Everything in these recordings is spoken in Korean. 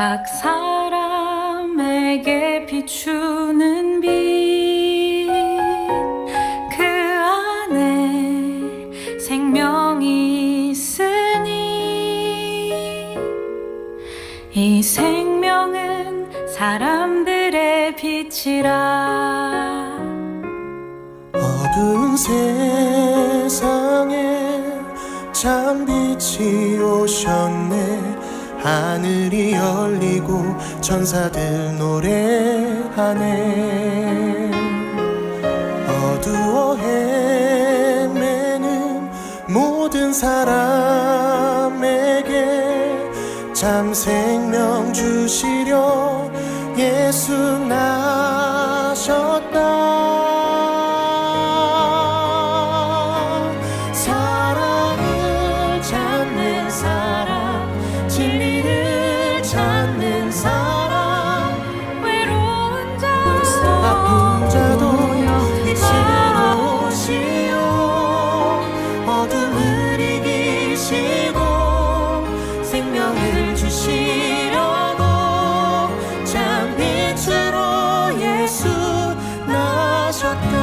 각 사람에게 비추는 빛, 그 안에 생명이 있으니 이 생명은 사람들의 빛이라. 어두운 세상에 참 빛이 오셨네. 하늘이 열리고 천사들 노래하네. 어두워 헤매는 모든 사람에게 참 생명 주시려 예수 나셨다. 사랑을 찾는 사람, 진리를 찾는 사람, 외로운 자, 아픈 자도 이치로 오시오. 어둠을 이기시고 생명을 주시려고 참 빛으로 예수 나셨다.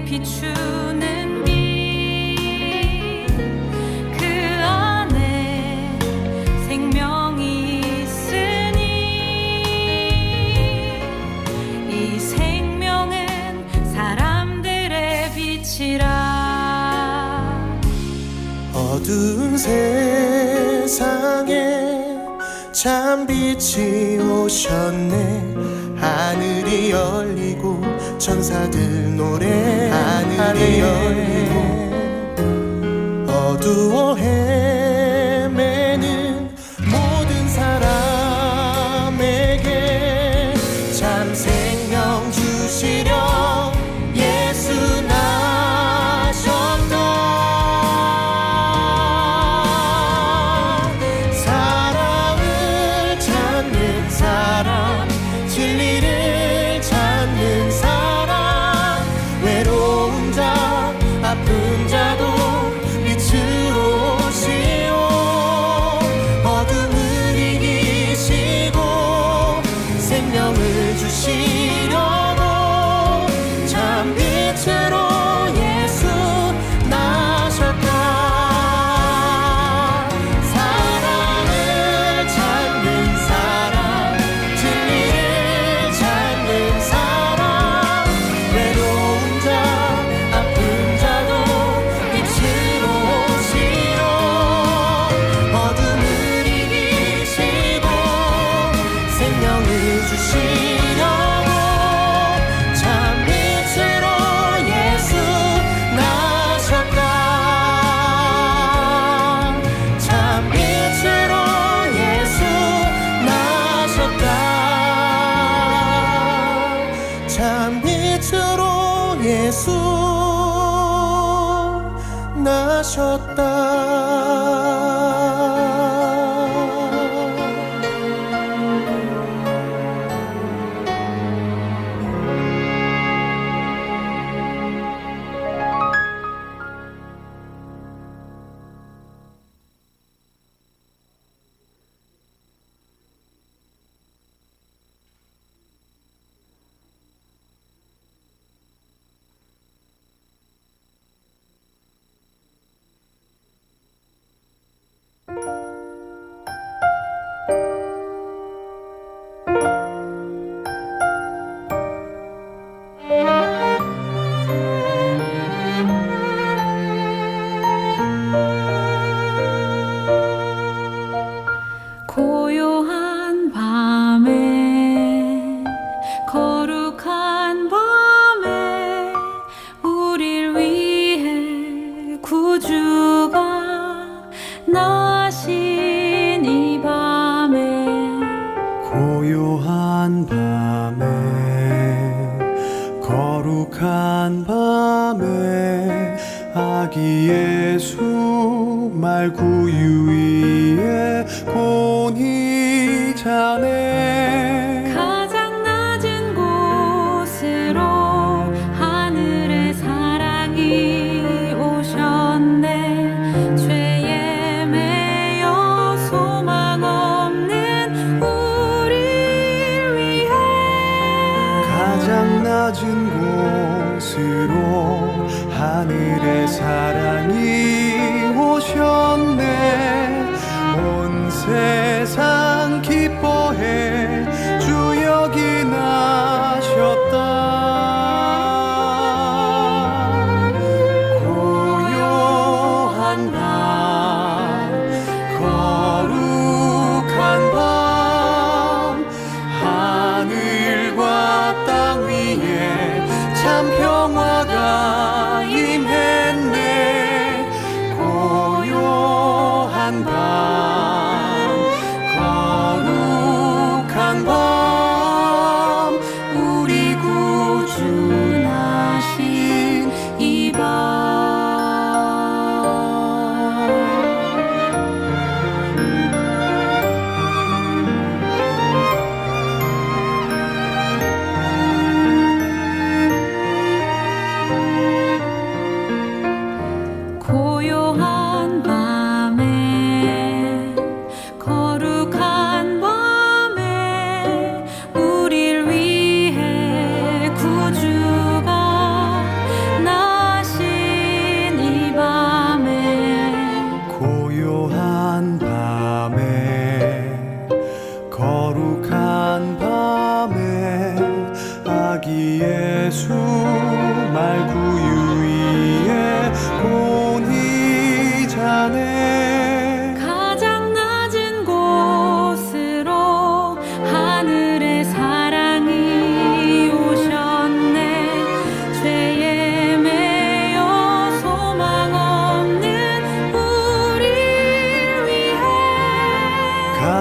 비추는 빛, 그 안에 생명이 있으니 이 생명은 사람들의 빛이라. 어두운 세상에 참 빛이 오셨네. 하늘이 열리고 천사들 노래, 하늘이 열리고 어두워 헤매는 모든 사람에게 참 생명 주시려 예수 나셨다. 사랑을 찾는 사람, 진리를 찾는 사람, 외로운 자, 아픈 자도 빛으로 오시오. 어둠을 이기시고 생명을 주시려고 참 빛으로 예수 나셨다. 사랑을 찾는 사람, 진리를 찾는 사람, 외로운 자, 아픈 자도 빛으로 오시오. 어둠을 이기시고 생명을 주시려고 참 빛으로 예수 나셨다. 참 빛으로 예수 나셨다. 참 빛으로 예수 나셨다. 고요한 밤에, 거룩한 밤에 우릴 위해 구주가 나신 이 밤에, 고요한 밤에 거룩한 밤에 아기 예수 말 구유 위에 곤히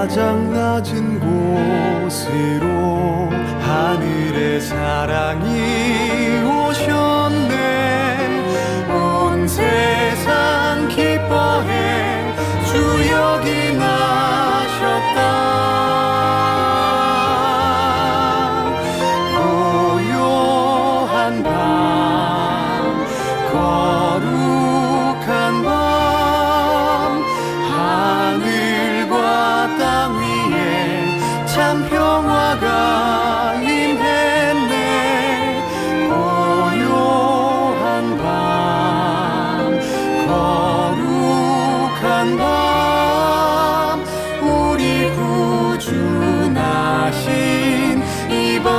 가장 낮은 곳으로 하늘의 사랑이 오셨네. 온 세상 기뻐해 주 여기 나셨다. 고요한 밤 거룩한 밤 하늘과 땅 위에 참 평화가 임했네. 고요한 밤 거룩한 밤 우리 구주 나신 이 밤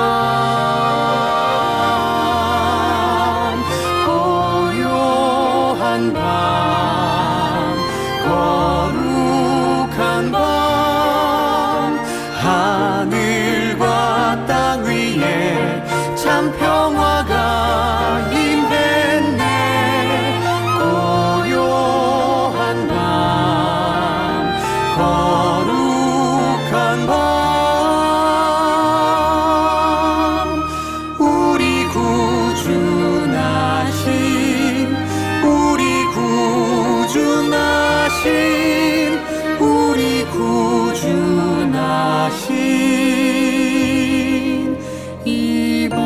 고요한 밤 거룩한 밤 하늘과 땅 위에 참 평화가 임했네. 고요한 밤 거룩한 밤 우리 구주 나신 우리 구주 나신 우리 구주 나신 이 밤.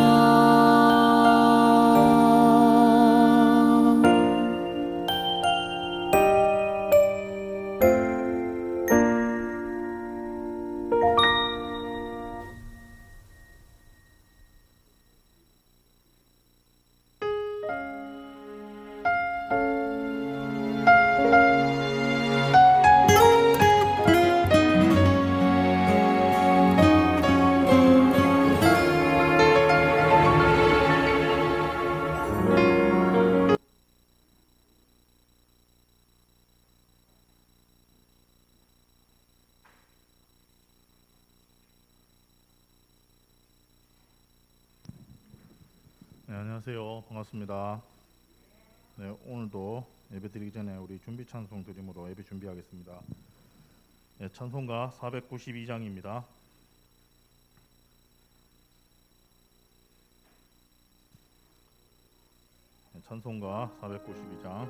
네, 안녕하세요. 반갑습니다. 네, 오늘도 예배 드리기 전에 우리 준비 찬송 드림으로 예배 준비하겠습니다. 네, 찬송가 492장입니다. 네, 찬송가 492장.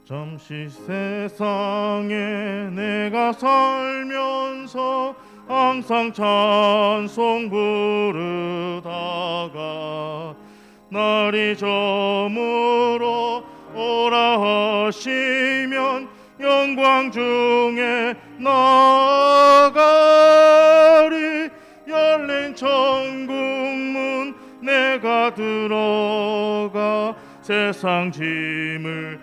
잠시 세상에 내가 살면서 항상 찬송 부르다가 날이 저물어 오라 하시면 영광 중에 나아가리. 열린 천국문 내가 들어가 세상 짐을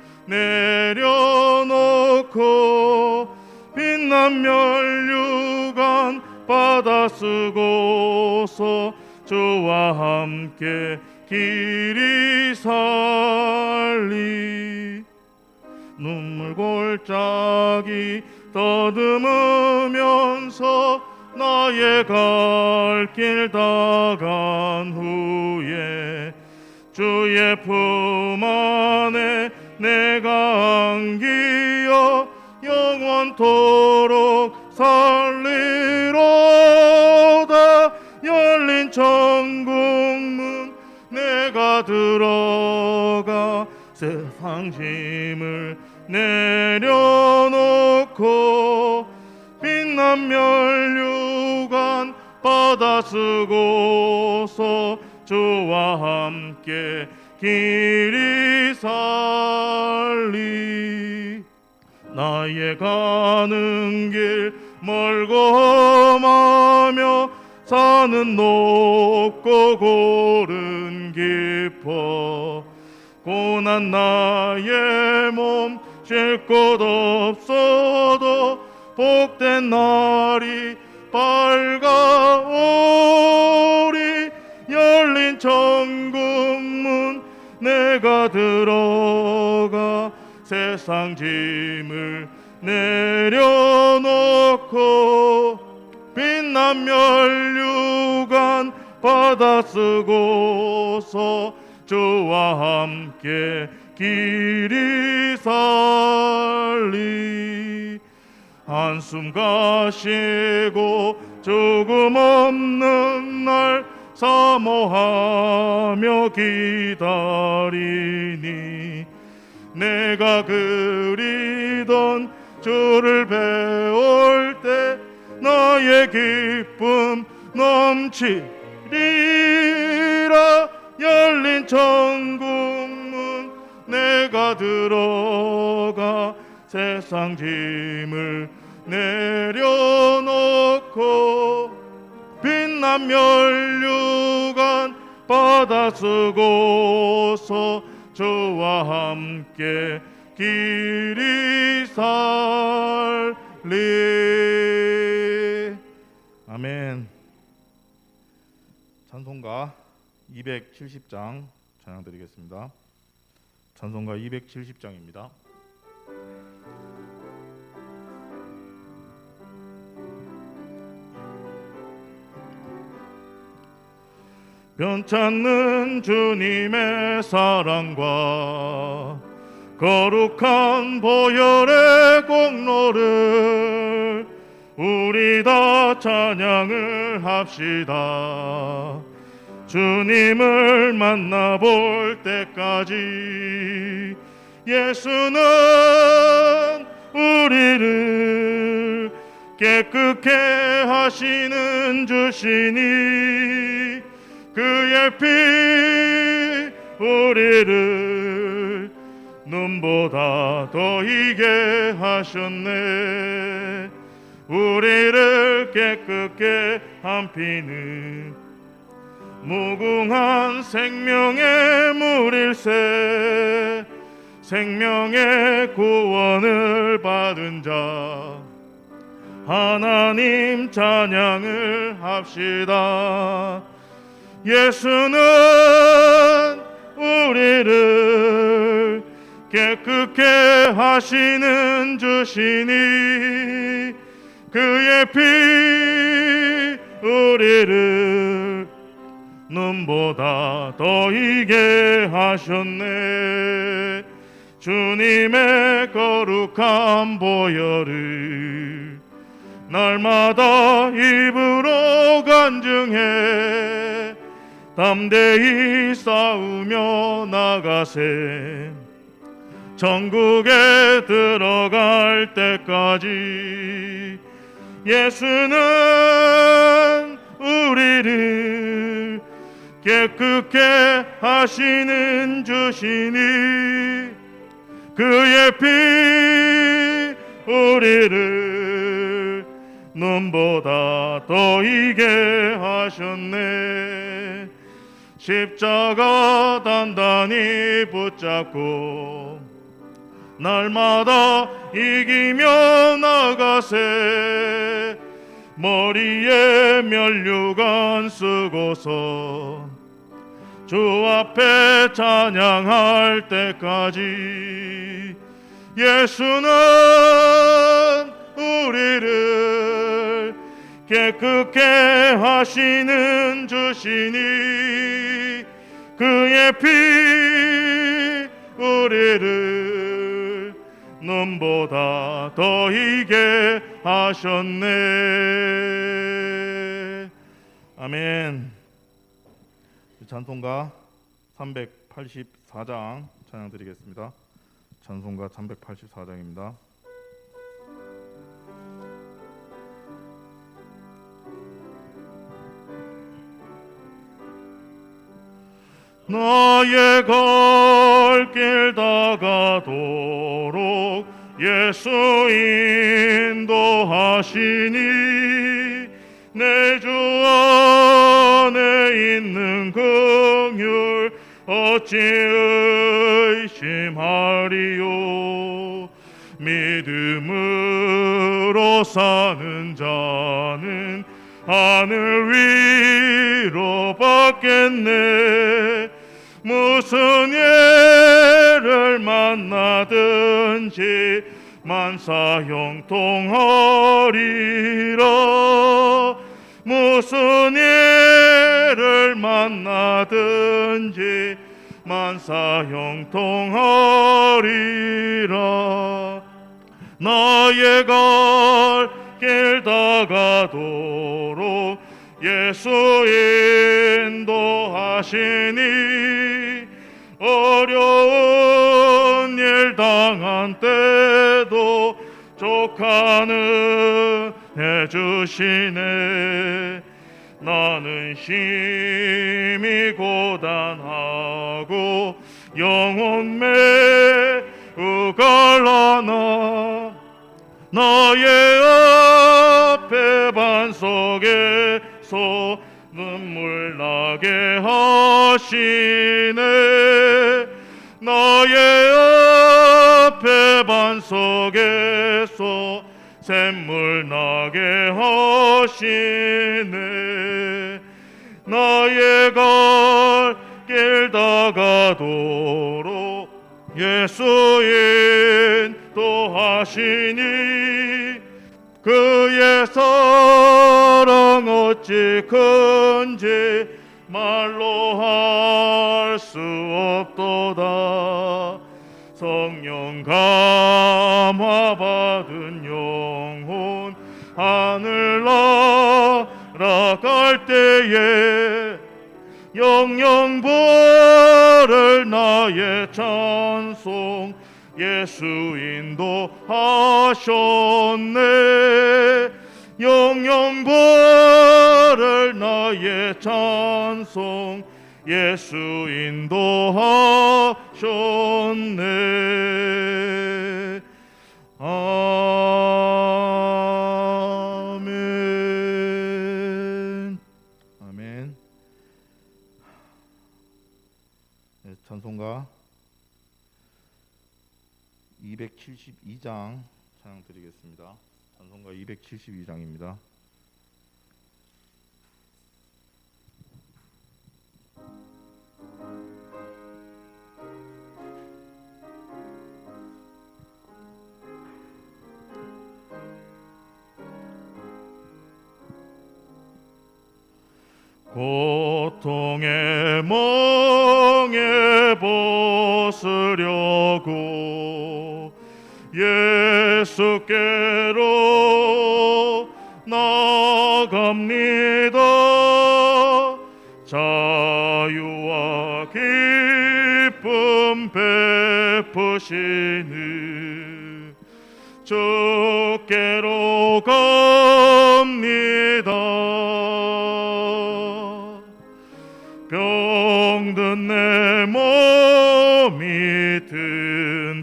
내려놓고 빛난 면류관 받아 쓰고서 주와 함께 길이 살리. 눈물 골짜기 더듬으면서 나의 갈 길 다간 후에 주의 품 안에 내가 안기어 영원토록 살리로다. 열린 천국문 내가 들어가 세상 짐을 내려놓고 빛난 면류관 받아 쓰고서 주와 함께 길이 살리. 나의 가는 길 멀고 험하며 산은 높고 고른 깊어 고난 나의 몸 쉴 곳 없어도 복된 날이 밝아오리. 열린 천국문 내가 들어가 세상 짐을 내려놓고 빛난 면류관 받아 쓰고서 주와 함께 길이 살리 한숨 가시고 조금 없는 날 사모하며 기다리니 내가 그리던 주를 배울 때 나의 기쁨 넘치리라. 열린 천국문 내가 들어가 세상 짐을 내려놓고 빛난 면류관 받아 쓰고서 주와 함께 길이 살리. 아멘. 찬송가 270장 찬양 드리겠습니다. 찬송가 270장입니다. 변찮는 주님의 사랑과 거룩한 보혈의 공로를 우리 다 찬양을 합시다. 주님을 만나볼 때까지 예수는 우리를 깨끗게 하시는 주시니 그의 피 우리를 눈보다 더 희게 하셨네. 우리를 깨끗게 한 피는 무궁한 생명의 물일세. 생명의 구원을 받은 자 하나님 찬양을 합시다. 예수는 우리를 깨끗게 하시는 주시니 그의 피 우리를 눈보다 더 희게 하셨네. 주님의 거룩한 보혈을 날마다 입으로 간증해 담대히 싸우며 나가세. 천국에 들어갈 때까지 예수는 우리를 깨끗게 하시는 주시니 그의 피 우리를 눈보다 더 희게 하셨네. 십자가 단단히 붙잡고 날마다 이기며 나가세. 머리에 면류관 쓰고서 주 앞에 찬양할 때까지 예수는 우리를 깨끗게 하시는 주시니 그의 피 우리를 눈보다 더 희게 하셨네. 아멘. 찬송가 384장 찬양 드리겠습니다. 찬송가 384장입니다. 나의 갈 길 다가도록 예수 인도하시니 내 주 안에 있는 긍휼 어찌 의심하리요. 믿음으로 사는 자는 하늘 위로 받겠네. 무슨 예를 만나든지 만사 형통하리라. 무슨 예를 만나든지 만사 형통하리라. 나의 갈 길 다가도록 예수 인도하시니 어려운 일 당한 때도 족하는 해주시네. 나는 심히 고단하고 영혼 매우 갈라나 나의 앞에 반석에서 눈물 나게 하시네. 나의 앞에 반석에서 샘물 나게 하시네. 나의 갈 길 다가도록 예수 인도하시니 그의 사랑 어찌 큰지 말로 할 수 없도다. 성령 감화 받은 영혼 하늘 날아갈 때에 영영 부를 나의 찬송 예수 인도하셨네. 영영 부를 나의 찬송 예수 인도하셨네. 아멘. 아멘. 네, 찬송가 272장 찬양 드리겠습니다. 찬송가 272장입니다. 고통의 멍에 벗으려고 예수께로 나갑니다. 자유와 기쁨 베푸시는 주께로 갑니다. 병든 내 몸이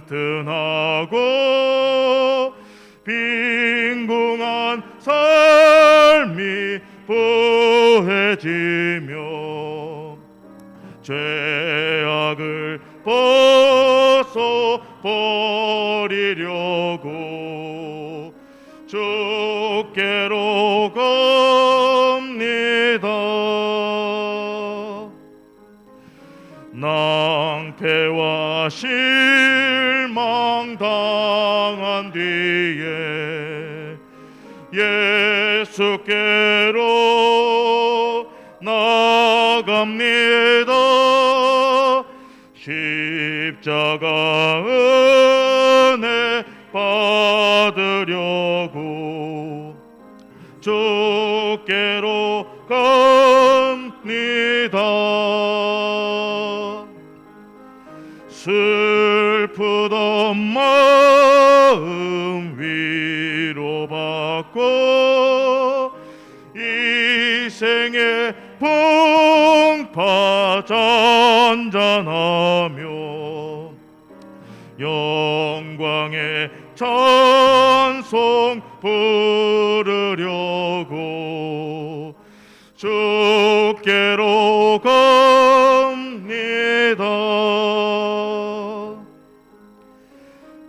튼튼하고 빈궁한 삶이 부해지며 죄악을 벗어버리려고 주께로 갑니다. 낭패와 실망 당한 뒤에 예수께로 나갑니다. 십자가 은혜 받으려고 주께로 갑니다. 슬프던 마음 위로받고 이 생의 풍파 잔잔하며 영광의 찬송 부르려고 주께로 갑니다.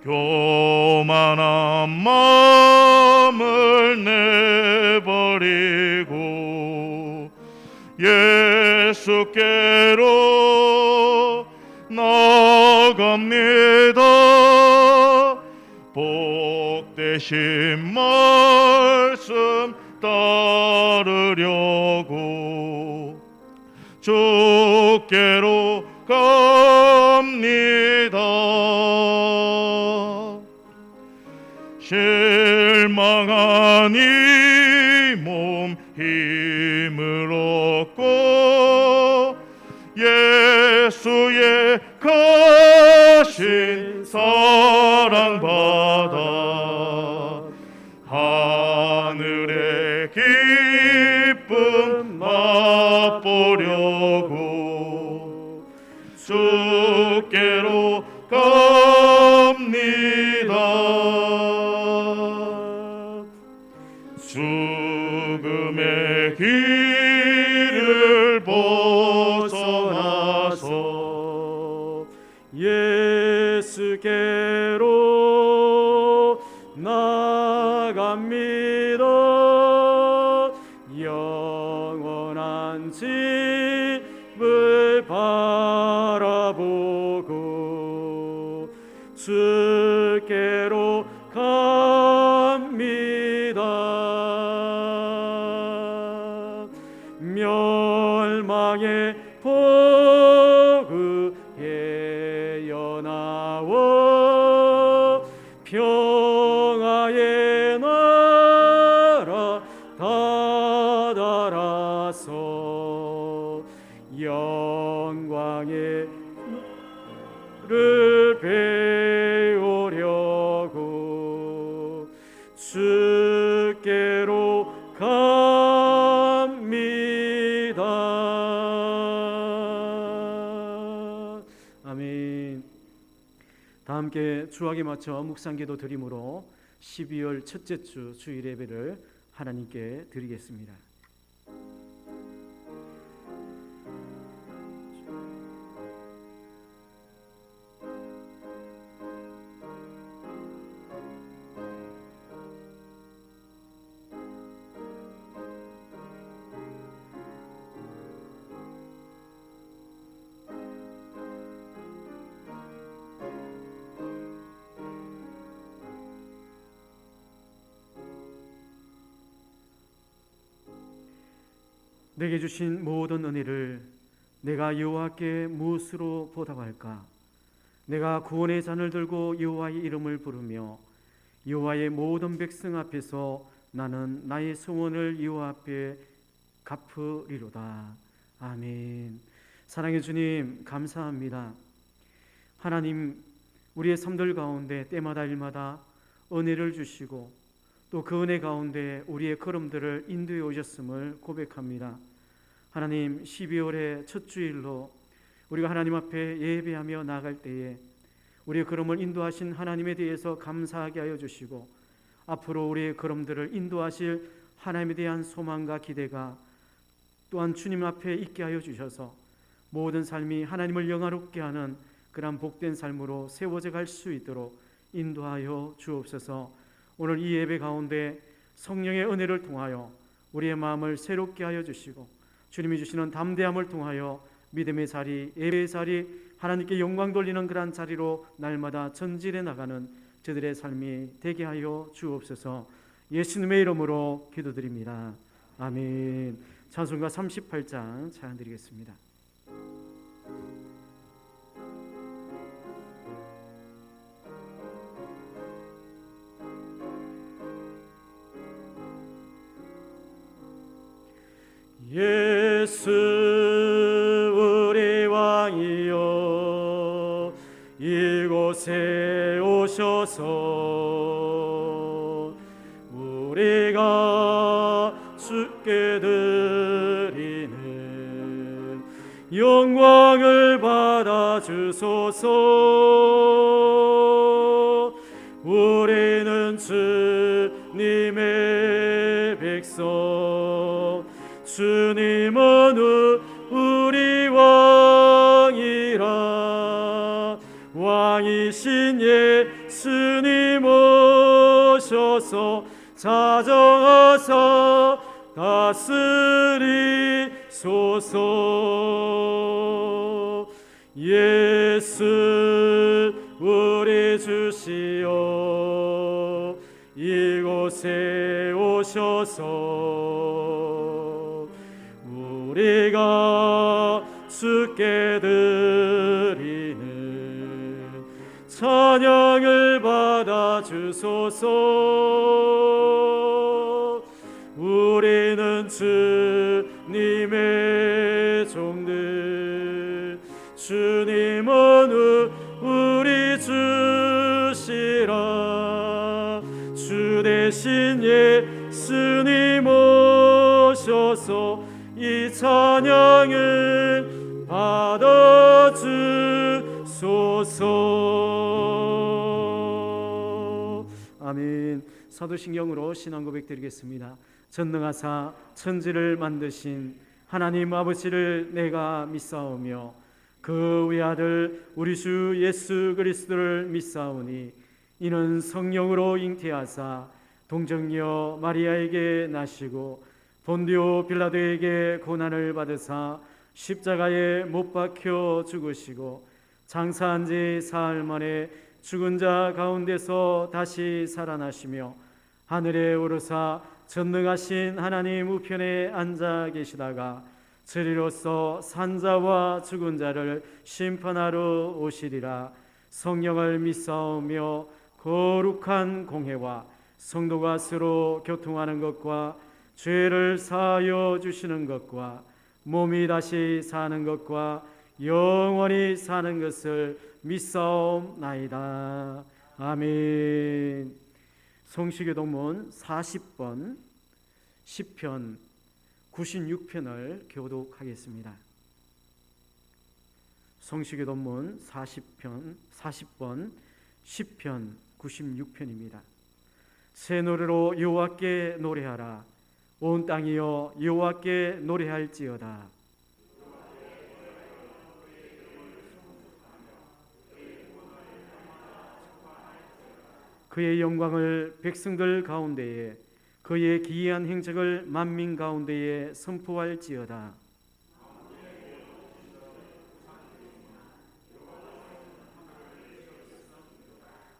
교만한 마음을 내버리고 예수께로 나갑니다. 복되신 말씀 따르려고 주께로 갑니다. 실망한 이 몸 힘을 얻고 예수의 가신 사랑받아 하늘의 기쁨 맛보려고 주께로 갑니다. 죽음의 길을 벗어나서 예수께로 나갑니다. 영원한 집을 바라보고 주께로 갑니다. 멸망의 포구에 연하와 평화의 나라 다다라서 영광의 를 배우려고 주께로 갑니다. 아멘. 다 함께 주악에 맞춰 묵상기도 드림으로 12월 첫째 주 주일 예배를 하나님께 드리겠습니다. 내게 주신 모든 은혜를 내가 여호와께 무엇으로 보답할까? 내가 구원의 잔을 들고 여호와의 이름을 부르며 여호와의 모든 백성 앞에서 나는 나의 소원을 여호와 앞에 갚으리로다. 아멘. 사랑의 주님, 감사합니다. 하나님, 우리의 삶들 가운데 때마다 일마다 은혜를 주시고 또 그 은혜 가운데 우리의 걸음들을 인도해 오셨음을 고백합니다. 하나님, 12월의 첫 주일로 우리가 하나님 앞에 예배하며 나아갈 때에 우리의 걸음을 인도하신 하나님에 대해서 감사하게 하여 주시고 앞으로 우리의 걸음들을 인도하실 하나님에 대한 소망과 기대가 또한 주님 앞에 있게 하여 주셔서 모든 삶이 하나님을 영화롭게 하는 그런 복된 삶으로 세워져 갈 수 있도록 인도하여 주옵소서. 오늘 이 예배 가운데 성령의 은혜를 통하여 우리의 마음을 새롭게 하여 주시고 주님이 주시는 담대함을 통하여 믿음의 자리, 예배의 자리, 하나님께 영광 돌리는 그러한 자리로 날마다 전진해 나가는 저들의 삶이 되게 하여 주옵소서. 예수님의 이름으로 기도드립니다. 아멘. 찬송가 38장 찬양 드리겠습니다. 예수 우리 왕이여 이곳에 오셔서 우리가 주께 드리는 영광을 받아 주소서. 우리는 주님의 백성 주님은 우리 왕이라. 왕이신 예수님 오셔서 자정하사 다스리소서. 예수 우리 주시여 이곳에 오셔서 우리가 주께 드리는 찬양을 받아 주소서. 우리는 주님의 종들, 주님은 우리 주시라. 주 대신 예수님 오셔서 이 찬양을 받아 주소서. 아멘. 사도신경으로 신앙 고백 드리겠습니다. 전능하사 천지를 만드신 하나님 아버지를 내가 믿사오며 그 외아들 우리 주 예수 그리스도를 믿사오니 이는 성령으로 잉태하사 동정녀 마리아에게 나시고 본디오 빌라도에게 고난을 받으사 십자가에 못 박혀 죽으시고 장사한 지 사흘 만에 죽은 자 가운데서 다시 살아나시며 하늘에 오르사 전능하신 하나님 우편에 앉아 계시다가 저리로서 산자와 죽은 자를 심판하러 오시리라. 성령을 믿사오며 거룩한 공회와 성도가 서로 교통하는 것과 죄를 사하여 주시는 것과 몸이 다시 사는 것과 영원히 사는 것을 믿사옵나이다. 아멘. 성시교독문 40번 시편 96편을 교독하겠습니다. 성시교독문 40번 시편 96편입니다. 새 노래로 여호와께 노래하라. 온 땅이여 여호와께 노래할지어다. 그의 영광을 백성들 가운데에, 그의 기이한 행적을 만민 가운데에 선포할지어다.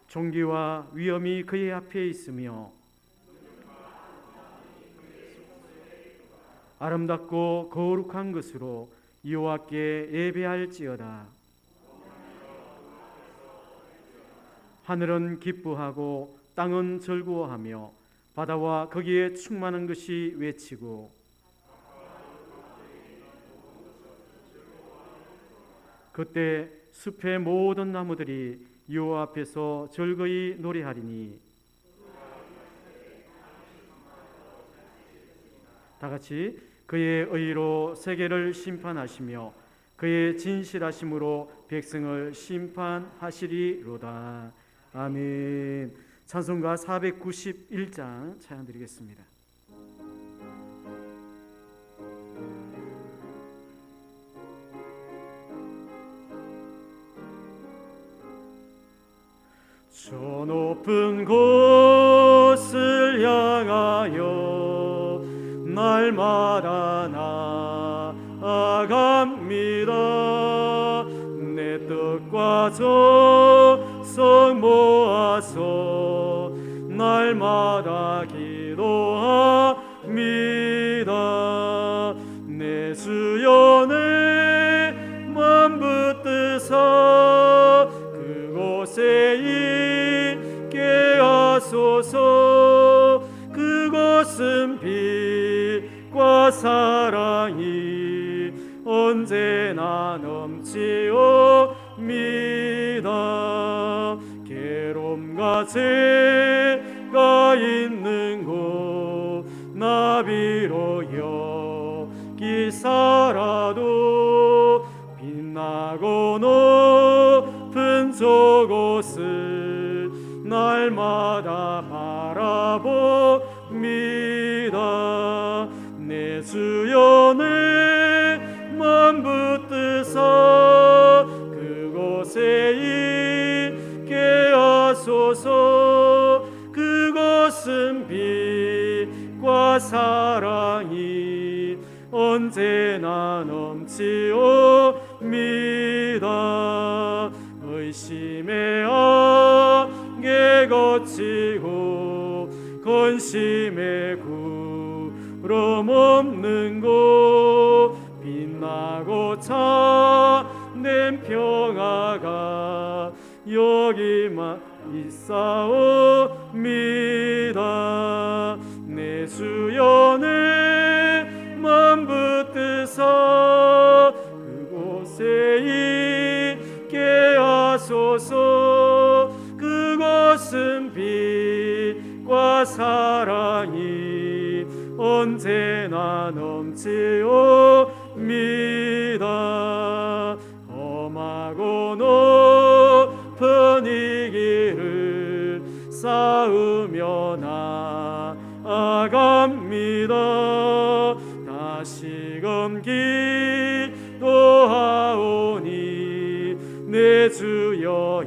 존귀와 위엄이 그의 앞에 있으며 아름답고 거룩한 것으로 여호와께 예배할지어다. 하늘은 기뻐하고 땅은 즐거워하며 바다와 거기에 충만한 것이 외치고 그때 숲의 모든 나무들이 여호와 앞에서 즐거이 노래하리니. 다 같이 그의 의로 세계를 심판하시며 그의 진실하심으로 백성을 심판하시리로다. 아멘. 찬송가 491장 찬양 드리겠습니다. 저 높은 곳을 향하여 날마다 나아갑니다. 내 뜻과 정성 모아서 날마다 기도합니다. 내 주여 내 맘 붙드사 그곳에 있게 하소서. 그곳은 빛과 사랑이 언제나 넘치옵니다. 괴로움과 죄가 있는 곳 나비로 여기사라도 빛나고 높은 저곳을 날마다 바라봅니다. 내 주여 내 맘 붙드사 그곳에 있게 하소서. 그곳은 빛과 사랑이 언제나 넘치옵니다. 의심의 안개 거치고 근심의 구름 없는 곳 빛나고 참된 평화가 여기만 있사옵니다. 내 주여 내 맘 붙드사 그곳에 있게 하소서. 그곳은 빛과 사랑이 언제나 넘치옵니다. 험하고 높은 이 길을 쌓으며 나아갑니다. 다시금 기도하오니 내 주여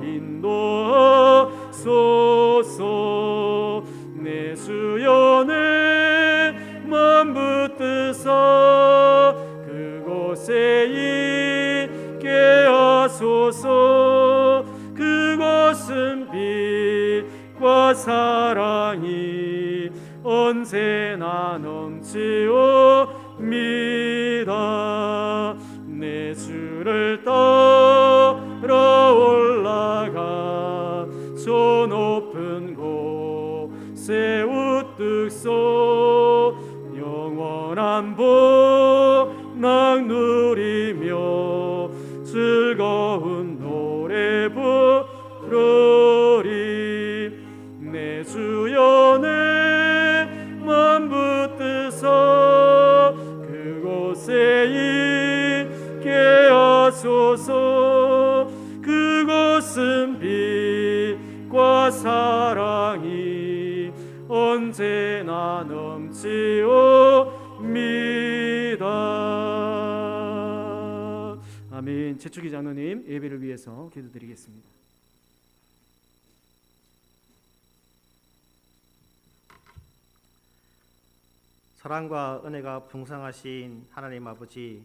인도하소서. 내 주여 내 맘 붙드사 그곳에 있게 하소서. 그곳은 빛과 사랑이 언제나 넘치옵니다. 내 주를 따라 올라가 저 높은 곳에 우뚝 서 영원한 복락 누리며 즐거운 노래 부르리. 내 주여 내 맘 붙드사 그곳에 있게 하소서. 그곳은 빛과 사랑이 언제나 넘치옵니다. 아멘. 최축희 장로님 예배를 위해서 기도드리겠습니다. 사랑과 은혜가 풍성하신 하나님 아버지,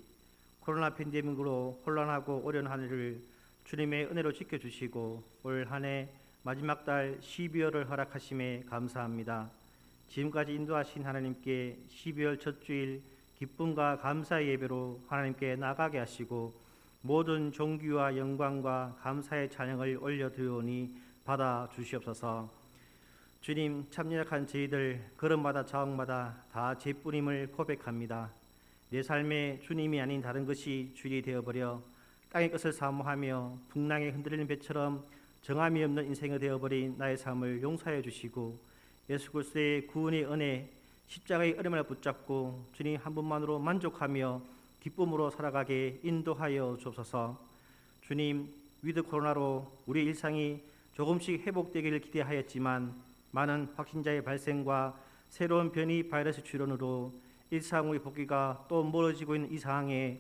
코로나 팬데믹으로 혼란하고 어려운 한 해를 주님의 은혜로 지켜주시고 올 한 해 마지막 달 12월을 허락하심에 감사합니다. 지금까지 인도하신 하나님께 12월 첫 주일 기쁨과 감사의 예배로 하나님께 나가게 하시고 모든 존귀와 영광과 감사의 찬양을 올려드리오니 받아 주시옵소서. 주님, 참 연약한 저희들 걸음마다 자옥마다 다 죄뿐임을 고백합니다. 내 삶에 주님이 아닌 다른 것이 주인이 되어버려 땅의 것을 사모하며 풍랑에 흔들리는 배처럼 정함이 없는 인생이 되어버린 나의 삶을 용서해 주시고 예수 그리스도의 구원의 은혜, 십자가의 어려움을 붙잡고 주님 한 분만으로 만족하며 기쁨으로 살아가게 인도하여 주옵소서. 주님, 위드 코로나로 우리 일상이 조금씩 회복되기를 기대하였지만 많은 확진자의 발생과 새로운 변이 바이러스 출현으로 일상의 복귀가 또 멀어지고 있는 이 상황에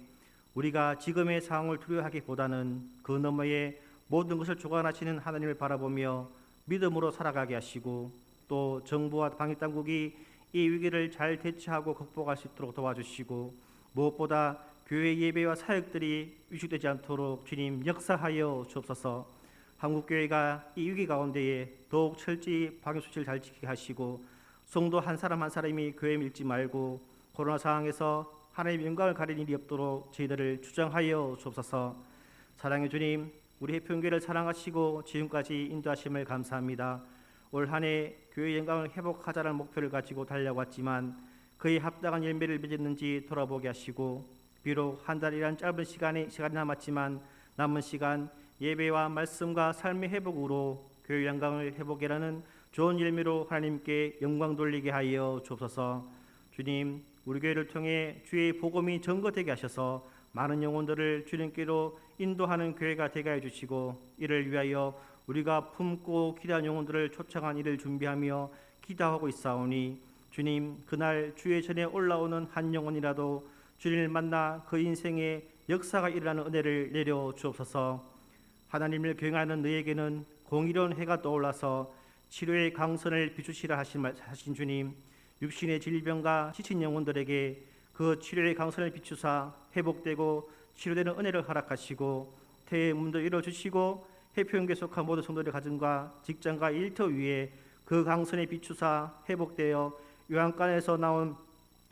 우리가 지금의 상황을 두려워하기보다는 그 너머에 모든 것을 주관하시는 하나님을 바라보며 믿음으로 살아가게 하시고 또 정부와 방역당국이 이 위기를 잘 대처하고 극복할 수 있도록 도와주시고 무엇보다 교회 예배와 사역들이 위축되지 않도록 주님 역사하여 주옵소서. 한국교회가 이 위기 가운데에 더욱 철저히 방역수칙을 잘 지키게 하시고 성도 한 사람 한 사람이 교회에 밀지 말고 코로나 상황에서 하나님의 영광을 가리는 일이 없도록 저희들을 주장하여 주옵소서. 사랑의 주님, 우리 해평교회를 사랑하시고 지금까지 인도하심을 감사합니다. 올 한 해 교회의 영광을 회복하자는 목표를 가지고 달려왔지만 그에 합당한 열매를 맺었는지 돌아보게 하시고 비록 한 달이란 짧은 시간이 남았지만 남은 시간 예배와 말씀과 삶의 회복으로 교회 영광을 회복이라는 좋은 열매로 하나님께 영광 돌리게 하여 주옵소서. 주님, 우리 교회를 통해 주의 복음이 전거되게 하셔서 많은 영혼들을 주님께로 인도하는 교회가 되게 해 주시고 이를 위하여 우리가 품고 기대한 영혼들을 초청한 일을 준비하며 기도하고 있사오니 주님, 그날 주의 전에 올라오는 한 영혼이라도 주님을 만나 그 인생에 역사가 일어나는 은혜를 내려 주옵소서. 하나님을 경외하는 너에게는 공의로운 해가 떠올라서 치료의 강선을 비추시라 하신 주님, 육신의 질병과 지친 영혼들에게 그 치료의 강선을 비추사 회복되고 치료되는 은혜를 허락하시고 태의 문도 열어주시고 해평교에 속한 모든 성도들의 가정과 직장과 일터 위에 그 강선에 비추사 회복되어 요한간에서 나온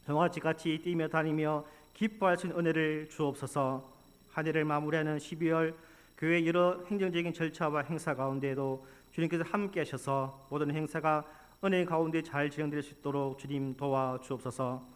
정화같이 같이 뛰며 다니며 기뻐할 수 있는 은혜를 주옵소서. 한 해를 마무리하는 12월 교회 여러 행정적인 절차와 행사 가운데에도 주님께서 함께 하셔서 모든 행사가 은혜 가운데 잘 진행될 수 있도록 주님 도와주옵소서.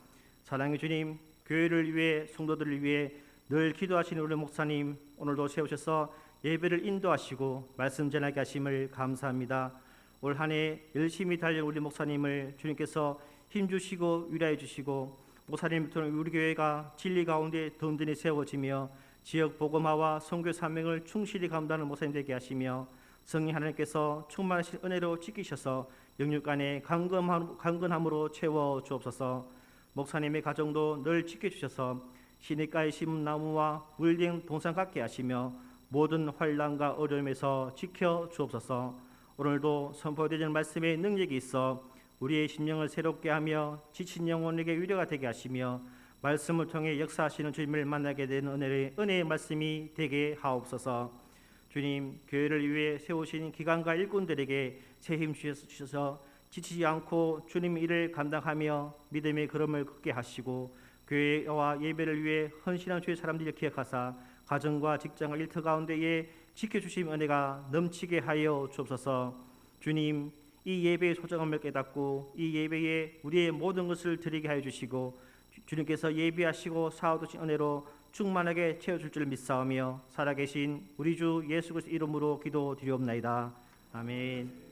사랑의 주님, 교회를 위해 성도들을 위해 늘 기도하시는 우리 목사님, 오늘도 세우셔서 예배를 인도하시고 말씀 전하게 하심을 감사합니다. 올 한 해 열심히 달린 우리 목사님을 주님께서 힘주시고 위로해 주시고, 목사님 통해 우리 교회가 진리 가운데 든든히 세워지며 지역 복음화와 선교 사명을 충실히 감당하는 목사님 되게 하시며, 성령 하나님께서 충만하신 은혜로 지키셔서 영육 안에 강건함으로 채워 주옵소서. 목사님의 가정도 늘 지켜주셔서 시냇가에 심은 나무와 물된 동산 같게 하시며 모든 환난과 어려움에서 지켜 주옵소서. 오늘도 선포되는 말씀의 능력이 있어 우리의 심령을 새롭게 하며 지친 영혼에게 위로가 되게 하시며 말씀을 통해 역사하시는 주님을 만나게 되는 은혜의 말씀이 되게 하옵소서. 주님, 교회를 위해 세우신 기관과 일꾼들에게 새 힘 주셔서 지치지 않고 주님의 일을 감당하며 믿음의 걸음을 걷게 하시고, 교회와 예배를 위해 헌신한 주의 사람들을 기억하사 가정과 직장과 일터 가운데에 지켜주신 은혜가 넘치게 하여 주옵소서. 주님, 이 예배의 소중함을 깨닫고 이 예배에 우리의 모든 것을 드리게 하여 주시고, 주님께서 예비하시고 사오두신 은혜로 충만하게 채워줄 줄 믿사오며 살아계신 우리 주 예수 그리스도 이름으로 기도드리옵나이다. 아멘.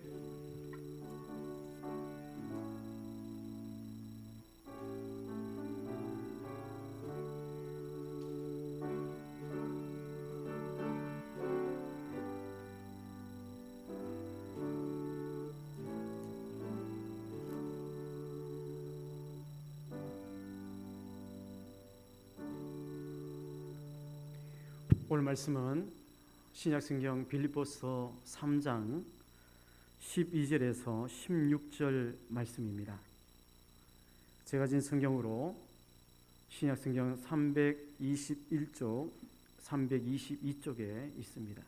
오늘 말씀은 신약성경 빌립보서 3장 12절에서 16절 말씀입니다. 제가 진 성경으로 신약성경 321쪽, 322쪽에 있습니다.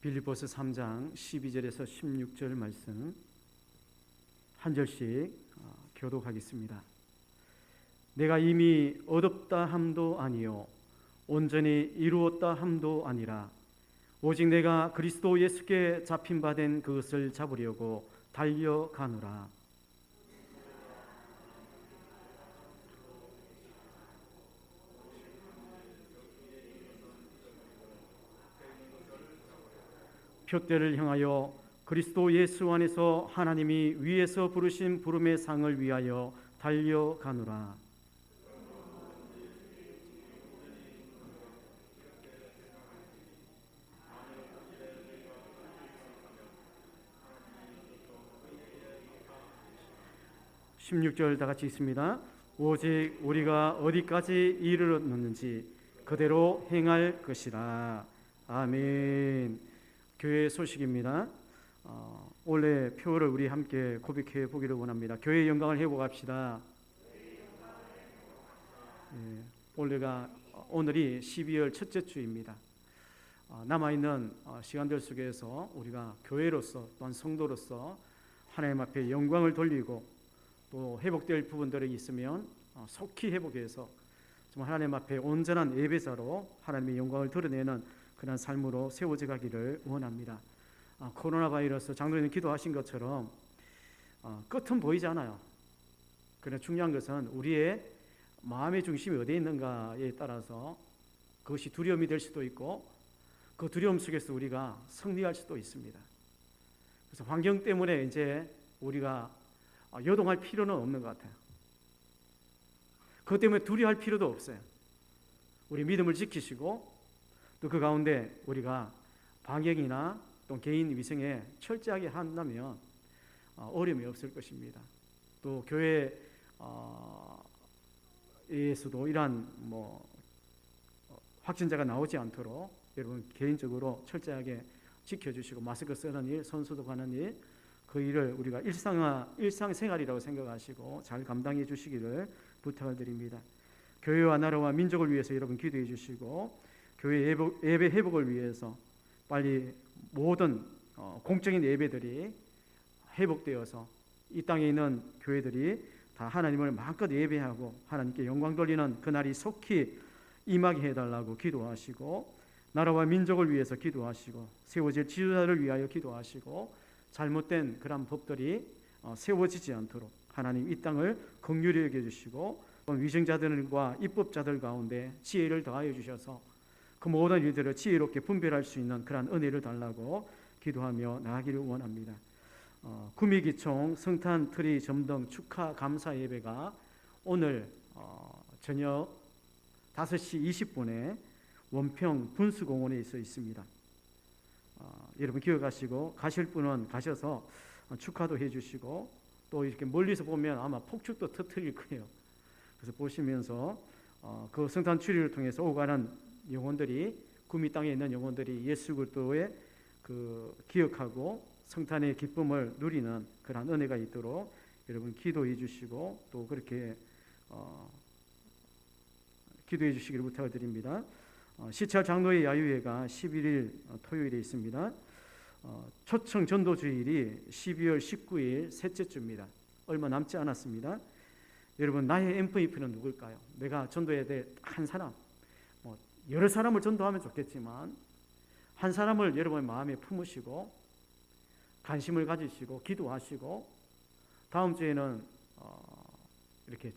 빌립보서 3장 12절에서 16절 말씀 한 절씩 교독하겠습니다. 내가 이미 얻었다 함도 아니요 온전히 이루었다 함도 아니라 오직 내가 그리스도 예수께 잡힌 바 된 그것을 잡으려고 달려가노라. 표대를 향하여 그리스도 예수 안에서 하나님이 위에서 부르신 부름의 상을 위하여 달려가노라. 16절 다 같이 있습니다. 오직 우리가 어디까지 이르렀는지 그대로 행할 것이라. 아멘. 교회 소식입니다. 올해 표를 우리 함께 고백해 보기를 원합니다. 교회의 영광을 회복합시다. 오늘이 12월 첫째 주입니다. 남아있는 시간들 속에서 우리가 교회로서 또한 성도로서 하나님 앞에 영광을 돌리고 또 회복될 부분들이 있으면 속히 회복해서 정말 하나님 앞에 온전한 예배자로 하나님의 영광을 드러내는 그런 삶으로 세워져 가기를 원합니다. 코로나 바이러스 장로님 기도하신 것처럼 끝은 보이지 않아요. 그러나 중요한 것은 우리의 마음의 중심이 어디에 있는가에 따라서 그것이 두려움이 될 수도 있고 그 두려움 속에서 우리가 승리할 수도 있습니다. 그래서 환경 때문에 이제 우리가 요동할 필요는 없는 것 같아요. 그것 때문에 두려워할 필요도 없어요. 우리 믿음을 지키시고 또 그 가운데 우리가 방역이나 또 개인 위생에 철저하게 한다면 어려움이 없을 것입니다. 또 교회에서도 이러한 확진자가 나오지 않도록 여러분 개인적으로 철저하게 지켜주시고 마스크 쓰는 일, 손 소독하는 일, 그 일을 우리가 일상생활이라고 생각하시고 잘 감당해 주시기를 부탁을 드립니다. 교회와 나라와 민족을 위해서 여러분 기도해 주시고 교회 예배 회복을 위해서 빨리 모든 공적인 예배들이 회복되어서 이 땅에 있는 교회들이 다 하나님을 마음껏 예배하고 하나님께 영광 돌리는 그날이 속히 임하게 해달라고 기도하시고, 나라와 민족을 위해서 기도하시고, 세워질 지도자를 위하여 기도하시고, 잘못된 그런 법들이 세워지지 않도록 하나님 이 땅을 긍휼히 여겨주시고, 위정자들과 입법자들 가운데 지혜를 더하여 주셔서 그 모든 일들을 지혜롭게 분별할 수 있는 그러한 은혜를 달라고 기도하며 나아가기를 원합니다. 구미기총 성탄 트리 점등 축하 감사 예배가 오늘 저녁 5시 20분에 원평 분수공원에 있습니다. 여러분 기억하시고, 가실 분은 가셔서 축하도 해주시고, 또 이렇게 멀리서 보면 아마 폭죽도 터뜨릴 거예요. 그래서 보시면서 그 성탄 추리를 통해서 오가는 영혼들이, 구미 땅에 있는 영혼들이 예수 그리스도의 그 기억하고 성탄의 기쁨을 누리는 그러한 은혜가 있도록 여러분 기도해 주시고, 또 그렇게 기도해 주시기를 부탁을 드립니다. 시찰 장로의 야유회가 11일 토요일에 있습니다. 초청 전도 주일이 12월 19일 셋째 주입니다. 얼마 남지 않았습니다. 여러분, 나의 MVP는 누굴까요? 내가 전도해야 될 한 사람, 여러 사람을 전도하면 좋겠지만 한 사람을 여러분의 마음에 품으시고 관심을 가지시고 기도하시고, 다음 주에는 이렇게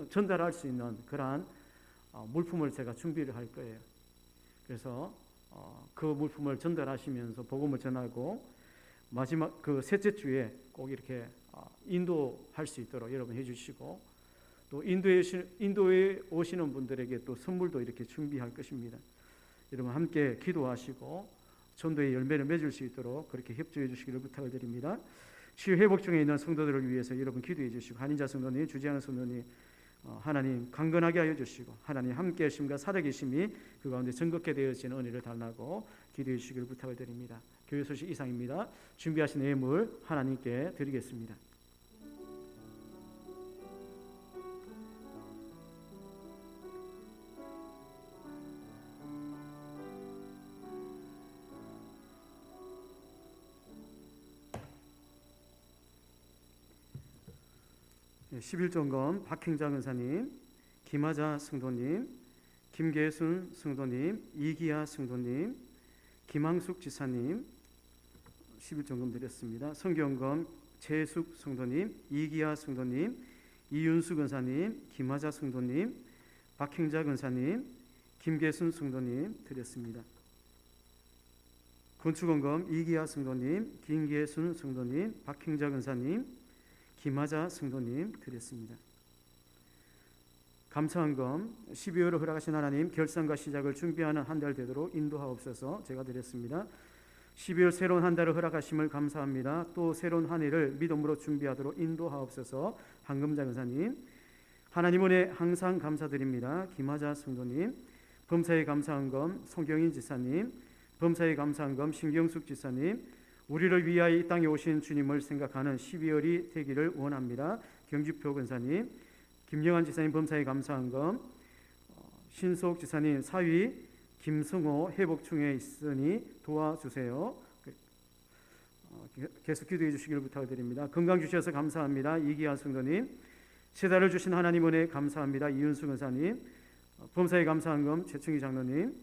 전달할 수 있는 그러한 물품을 제가 준비를 할 거예요. 그래서 그 물품을 전달하시면서 복음을 전하고, 마지막 그 셋째 주에 꼭 이렇게 인도할 수 있도록 여러분 해주시고, 또 인도에 오시는 분들에게 또 선물도 이렇게 준비할 것입니다. 여러분 함께 기도하시고 전도의 열매를 맺을 수 있도록 그렇게 협조해 주시기를 부탁을 드립니다. 치유 회복 중에 있는 성도들을 위해서 여러분 기도해 주시고, 한인자 성도님, 주지하는 성도님, 하나님 강건하게 하여 주시고, 하나님 함께 하심과 살아계심이 그 가운데 전극게 되어지는 은혜를 달라고 기도해 주시기를 부탁을 드립니다. 교회 소식 이상입니다. 준비하신 예물 하나님께 드리겠습니다. 네, 11점검 박행자 은사님, 김하자 성도님, 김계순 성도님, 이기아 성도님, 김항숙 지사님 11점검 드렸습니다. 성경검 재숙 성도님, 이기아 성도님, 이윤숙 은사님, 김하자 성도님, 박행자 은사님, 김계순 성도님 드렸습니다. 건축원검 이기아 성도님, 김계순 성도님, 박행자 은사님, 김하자 성도님 드렸습니다. 감사한검 12월을 허락하신 하나님, 결산과 시작을 준비하는 한 달 되도록 인도하옵소서. 제가 드렸습니다. 12월 새로운 한 달을 허락하심을 감사합니다. 또 새로운 한 해를 믿음으로 준비하도록 인도하옵소서. 한금자 은사님, 하나님 은혜 항상 감사드립니다. 김하자 성도님, 범사에 감사한검 송경인 지사님, 범사에 감사한검 신경숙 지사님, 우리를 위하여 이 땅에 오신 주님을 생각하는 12월이 되기를 원합니다. 경주표 근사님, 김영환 지사님 범사에 감사한검, 신속 지사님 사위 김성호 회복 중에 있으니 도와주세요. 계속 기도해 주시기를 부탁드립니다. 건강 주셔서 감사합니다. 이기아 성도님, 세 달을 주신 하나님 은혜 감사합니다. 이윤수 근사님, 범사에 감사한검 최충희 장로님,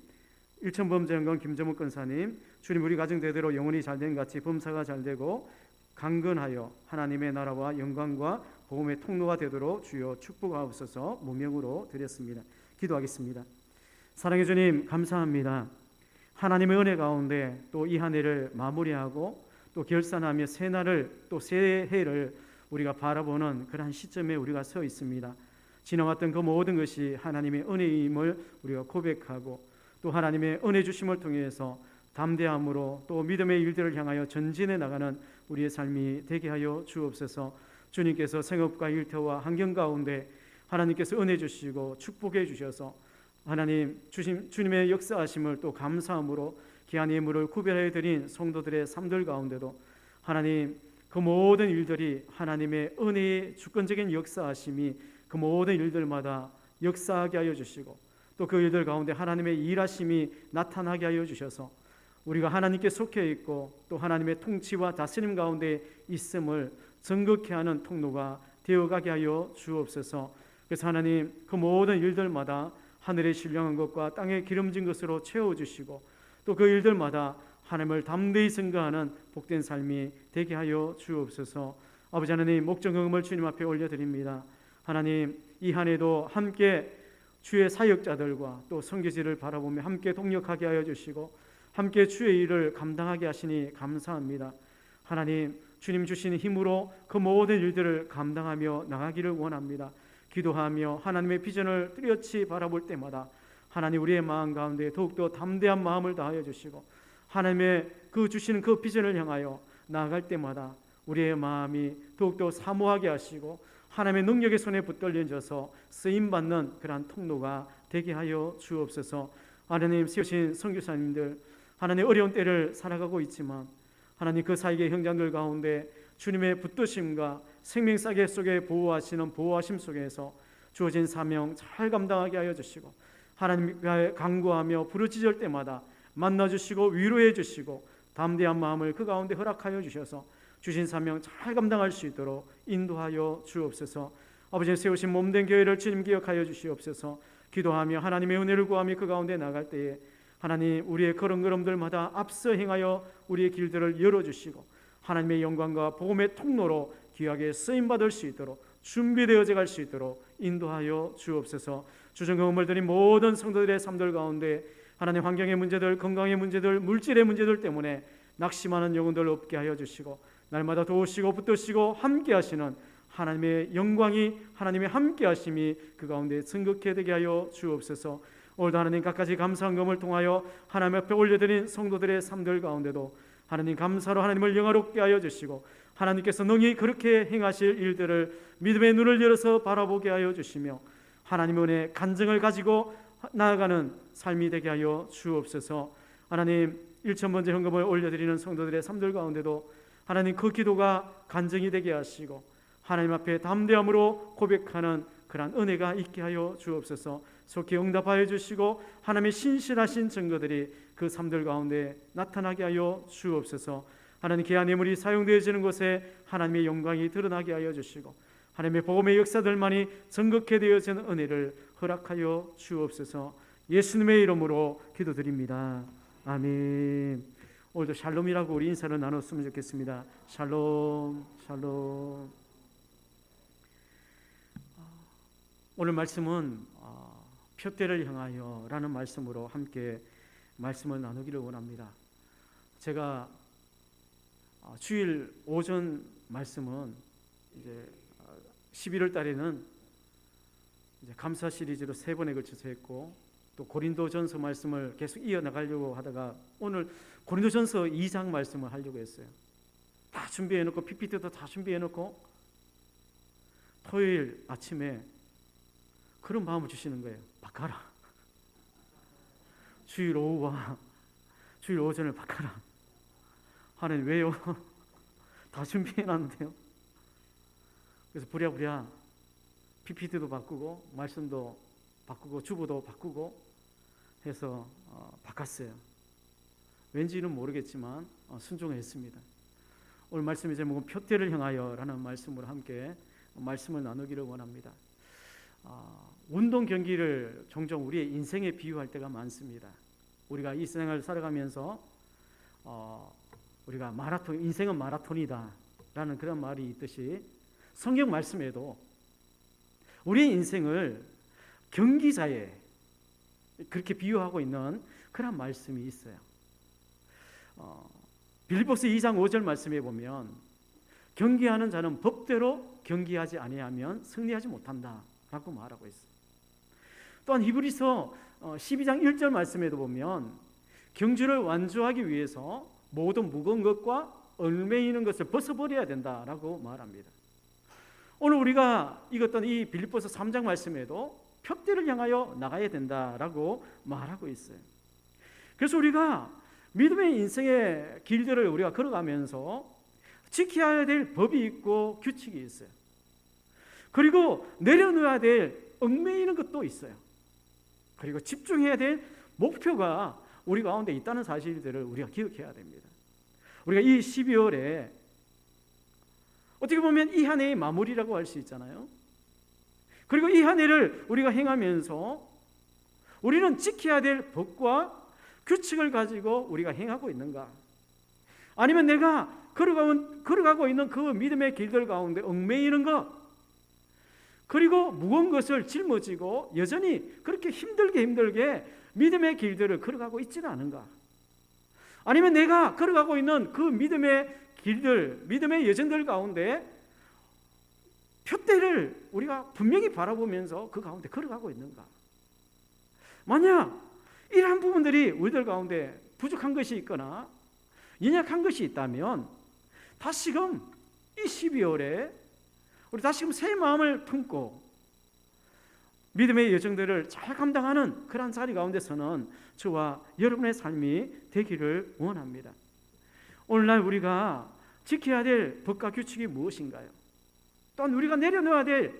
일천범죄연금 김정욱 권사님, 주님 우리 가정 대대로 영혼이 잘된 같이 범사가 잘되고 강건하여 하나님의 나라와 영광과 복음의 통로가 되도록 주여 축복하옵소서. 무명으로 드렸습니다. 기도하겠습니다. 사랑의 주님 감사합니다. 하나님의 은혜 가운데 또 이 한 해를 마무리하고 또 결산하며 새 날을 또 새해를 우리가 바라보는 그러한 시점에 우리가 서 있습니다. 지나왔던 그 모든 것이 하나님의 은혜임을 우리가 고백하고, 또 하나님의 은혜 주심을 통해서 담대함으로 또 믿음의 일들을 향하여 전진해 나가는 우리의 삶이 되게 하여 주옵소서. 주님께서 생업과 일터와 환경 가운데 하나님께서 은혜 주시고 축복해 주셔서 하나님 주님의 역사하심을 또 감사함으로 귀한 예물을 구별해 드린 성도들의 삶들 가운데도 하나님 그 모든 일들이 하나님의 은혜의 주권적인 역사하심이 그 모든 일들마다 역사하게 하여 주시고, 또 그 일들 가운데 하나님의 일하심이 나타나게 하여 주셔서 우리가 하나님께 속해 있고 또 하나님의 통치와 다스림 가운데 있음을 정극케 하는 통로가 되어가게 하여 주옵소서. 그래서 하나님 그 모든 일들마다 하늘의 신령한 것과 땅의 기름진 것으로 채워주시고 또 그 일들마다 하나님을 담대히 증거하는 복된 삶이 되게 하여 주옵소서. 아버지 하나님, 목전금을 주님 앞에 올려드립니다. 하나님, 이 한 해도 함께 주의 사역자들과 또 선교지를 바라보며 함께 동력하게 하여 주시고 함께 주의 일을 감당하게 하시니 감사합니다. 하나님, 주님 주시는 힘으로 그 모든 일들을 감당하며 나가기를 원합니다. 기도하며 하나님의 비전을 뚜렷이 바라볼 때마다 하나님, 우리의 마음 가운데 더욱더 담대한 마음을 다하여 주시고 하나님의 그 주시는 그 비전을 향하여 나아갈 때마다 우리의 마음이 더욱더 사모하게 하시고 하나님의 능력의 손에 붙들려져서 쓰임받는 그러한 통로가 되게 하여 주옵소서. 하나님, 세우신 선교사님들, 하나님 어려운 때를 살아가고 있지만 하나님 그 사이의 형제들 가운데 주님의 붙드심과 생명사계 속에 보호하시는 보호하심 속에서 주어진 사명 잘 감당하게 하여 주시고 하나님과 간구하며 부르짖을 때마다 만나주시고 위로해 주시고 담대한 마음을 그 가운데 허락하여 주셔서 주신 사명 잘 감당할 수 있도록 인도하여 주옵소서. 아버지, 세우신 몸된 교회를 주님 기억하여 주시옵소서. 기도하며 하나님의 은혜를 구하며 그 가운데 나갈 때에 하나님, 우리의 걸음걸음들마다 앞서 행하여 우리의 길들을 열어주시고 하나님의 영광과 복음의 통로로 귀하게 쓰임받을 수 있도록 준비되어져 갈 수 있도록 인도하여 주옵소서. 주정금을 드린 모든 성도들의 삶들 가운데 하나님, 환경의 문제들, 건강의 문제들, 물질의 문제들 때문에 낙심하는 영혼들 없게 하여 주시고 날마다 도우시고 붙드시고 함께 하시는 하나님의 영광이, 하나님의 함께 하심이 그 가운데 승극해 되게 하여 주옵소서. 오늘도 하나님, 갖가지 감사한 금을 통하여 하나님 앞에 올려드린 성도들의 삶들 가운데도 하나님 감사로 하나님을 영화롭게 하여 주시고 하나님께서 능히 그렇게 행하실 일들을 믿음의 눈을 열어서 바라보게 하여 주시며 하나님의 은혜 간증을 가지고 나아가는 삶이 되게 하여 주옵소서. 하나님, 1,000번째 헌금을 올려드리는 성도들의 삶들 가운데도 하나님 그 기도가 간증이 되게 하시고 하나님 앞에 담대함으로 고백하는 그러한 은혜가 있게 하여 주옵소서. 속히 응답하여 주시고 하나님의 신실하신 증거들이 그 삶들 가운데 나타나게 하여 주옵소서. 하나님, 귀한 예물이 사용되어지는 곳에 하나님의 영광이 드러나게 하여 주시고 하나님의 복음의 역사들만이 전극해 되어지는 은혜를 허락하여 주옵소서. 예수님의 이름으로 기도드립니다. 아멘. 오늘도 샬롬이라고 우리 인사를 나눴으면 좋겠습니다. 샬롬, 샬롬. 오늘 말씀은 표대를 향하여 라는 말씀으로 함께 말씀을 나누기를 원합니다. 제가 주일 오전 말씀은 이제 11월 달에는 이제 감사 시리즈로 3번에 걸쳐서 했고 또 고린도전서 말씀을 계속 이어나가려고 하다가 오늘 고린도전서 2장 말씀을 하려고 했어요. 다 준비해놓고 PPT도 다 준비해놓고 토요일 아침에 그런 마음을 주시는 거예요. 바꿔라. 주일 오후와 주일 오전을 바꿔라. 하나님, 왜요? 다 준비해놨는데요. 그래서 부랴부랴 PPT도 바꾸고 말씀도 바꾸고 주보도 바꾸고 해서 바꿨어요. 왠지는 모르겠지만 순종했습니다. 오늘 말씀의 제목은 표대를 향하여라는 말씀으로 함께 말씀을 나누기를 원합니다. 운동 경기를 종종 우리의 인생에 비유할 때가 많습니다. 우리가 이 생을 살아가면서 우리가 마라톤, 인생은 마라톤이다 라는 그런 말이 있듯이 성경 말씀에도 우리의 인생을 경기자에 그렇게 비유하고 있는 그런 말씀이 있어요. 빌립보서 2장 5절 말씀에 보면 경기하는 자는 법대로 경기하지 아니하면 승리하지 못한다 라고 말하고 있어요. 또한 히브리서 12장 1절 말씀에도 보면 경주를 완주하기 위해서 모든 무거운 것과 얽매이는 것을 벗어버려야 된다라고 말합니다. 오늘 우리가 읽었던 이 빌립보서 3장 말씀에도 표대를 향하여 나가야 된다라고 말하고 있어요. 그래서 우리가 믿음의 인생의 길들을 우리가 걸어가면서 지켜야 될 법이 있고 규칙이 있어요. 그리고 내려놓아야 될 얽매이는 것도 있어요. 그리고 집중해야 될 목표가 우리 가운데 있다는 사실들을 우리가 기억해야 됩니다. 우리가 이 12월에 어떻게 보면 이 한 해의 마무리라고 할 수 있잖아요. 그리고 이 한 해를 우리가 행하면서 우리는 지켜야 될 법과 규칙을 가지고 우리가 행하고 있는가? 아니면 내가 걸어가고 있는 그 믿음의 길들 가운데 얽매이는 것, 그리고 무거운 것을 짊어지고 여전히 그렇게 힘들게 믿음의 길들을 걸어가고 있지는 않은가? 아니면 내가 걸어가고 있는 그 믿음의 길들, 믿음의 여정들 가운데 표대를 우리가 분명히 바라보면서 그 가운데 걸어가고 있는가? 만약 이러한 부분들이 우리들 가운데 부족한 것이 있거나 연약한 것이 있다면 다시금 이 12월에 우리 다시금 새 마음을 품고 믿음의 여정들을 잘 감당하는 그런 자리 가운데서는 저와 여러분의 삶이 되기를 원합니다. 오늘날 우리가 지켜야 될 법과 규칙이 무엇인가요? 또한 우리가 내려놓아야 될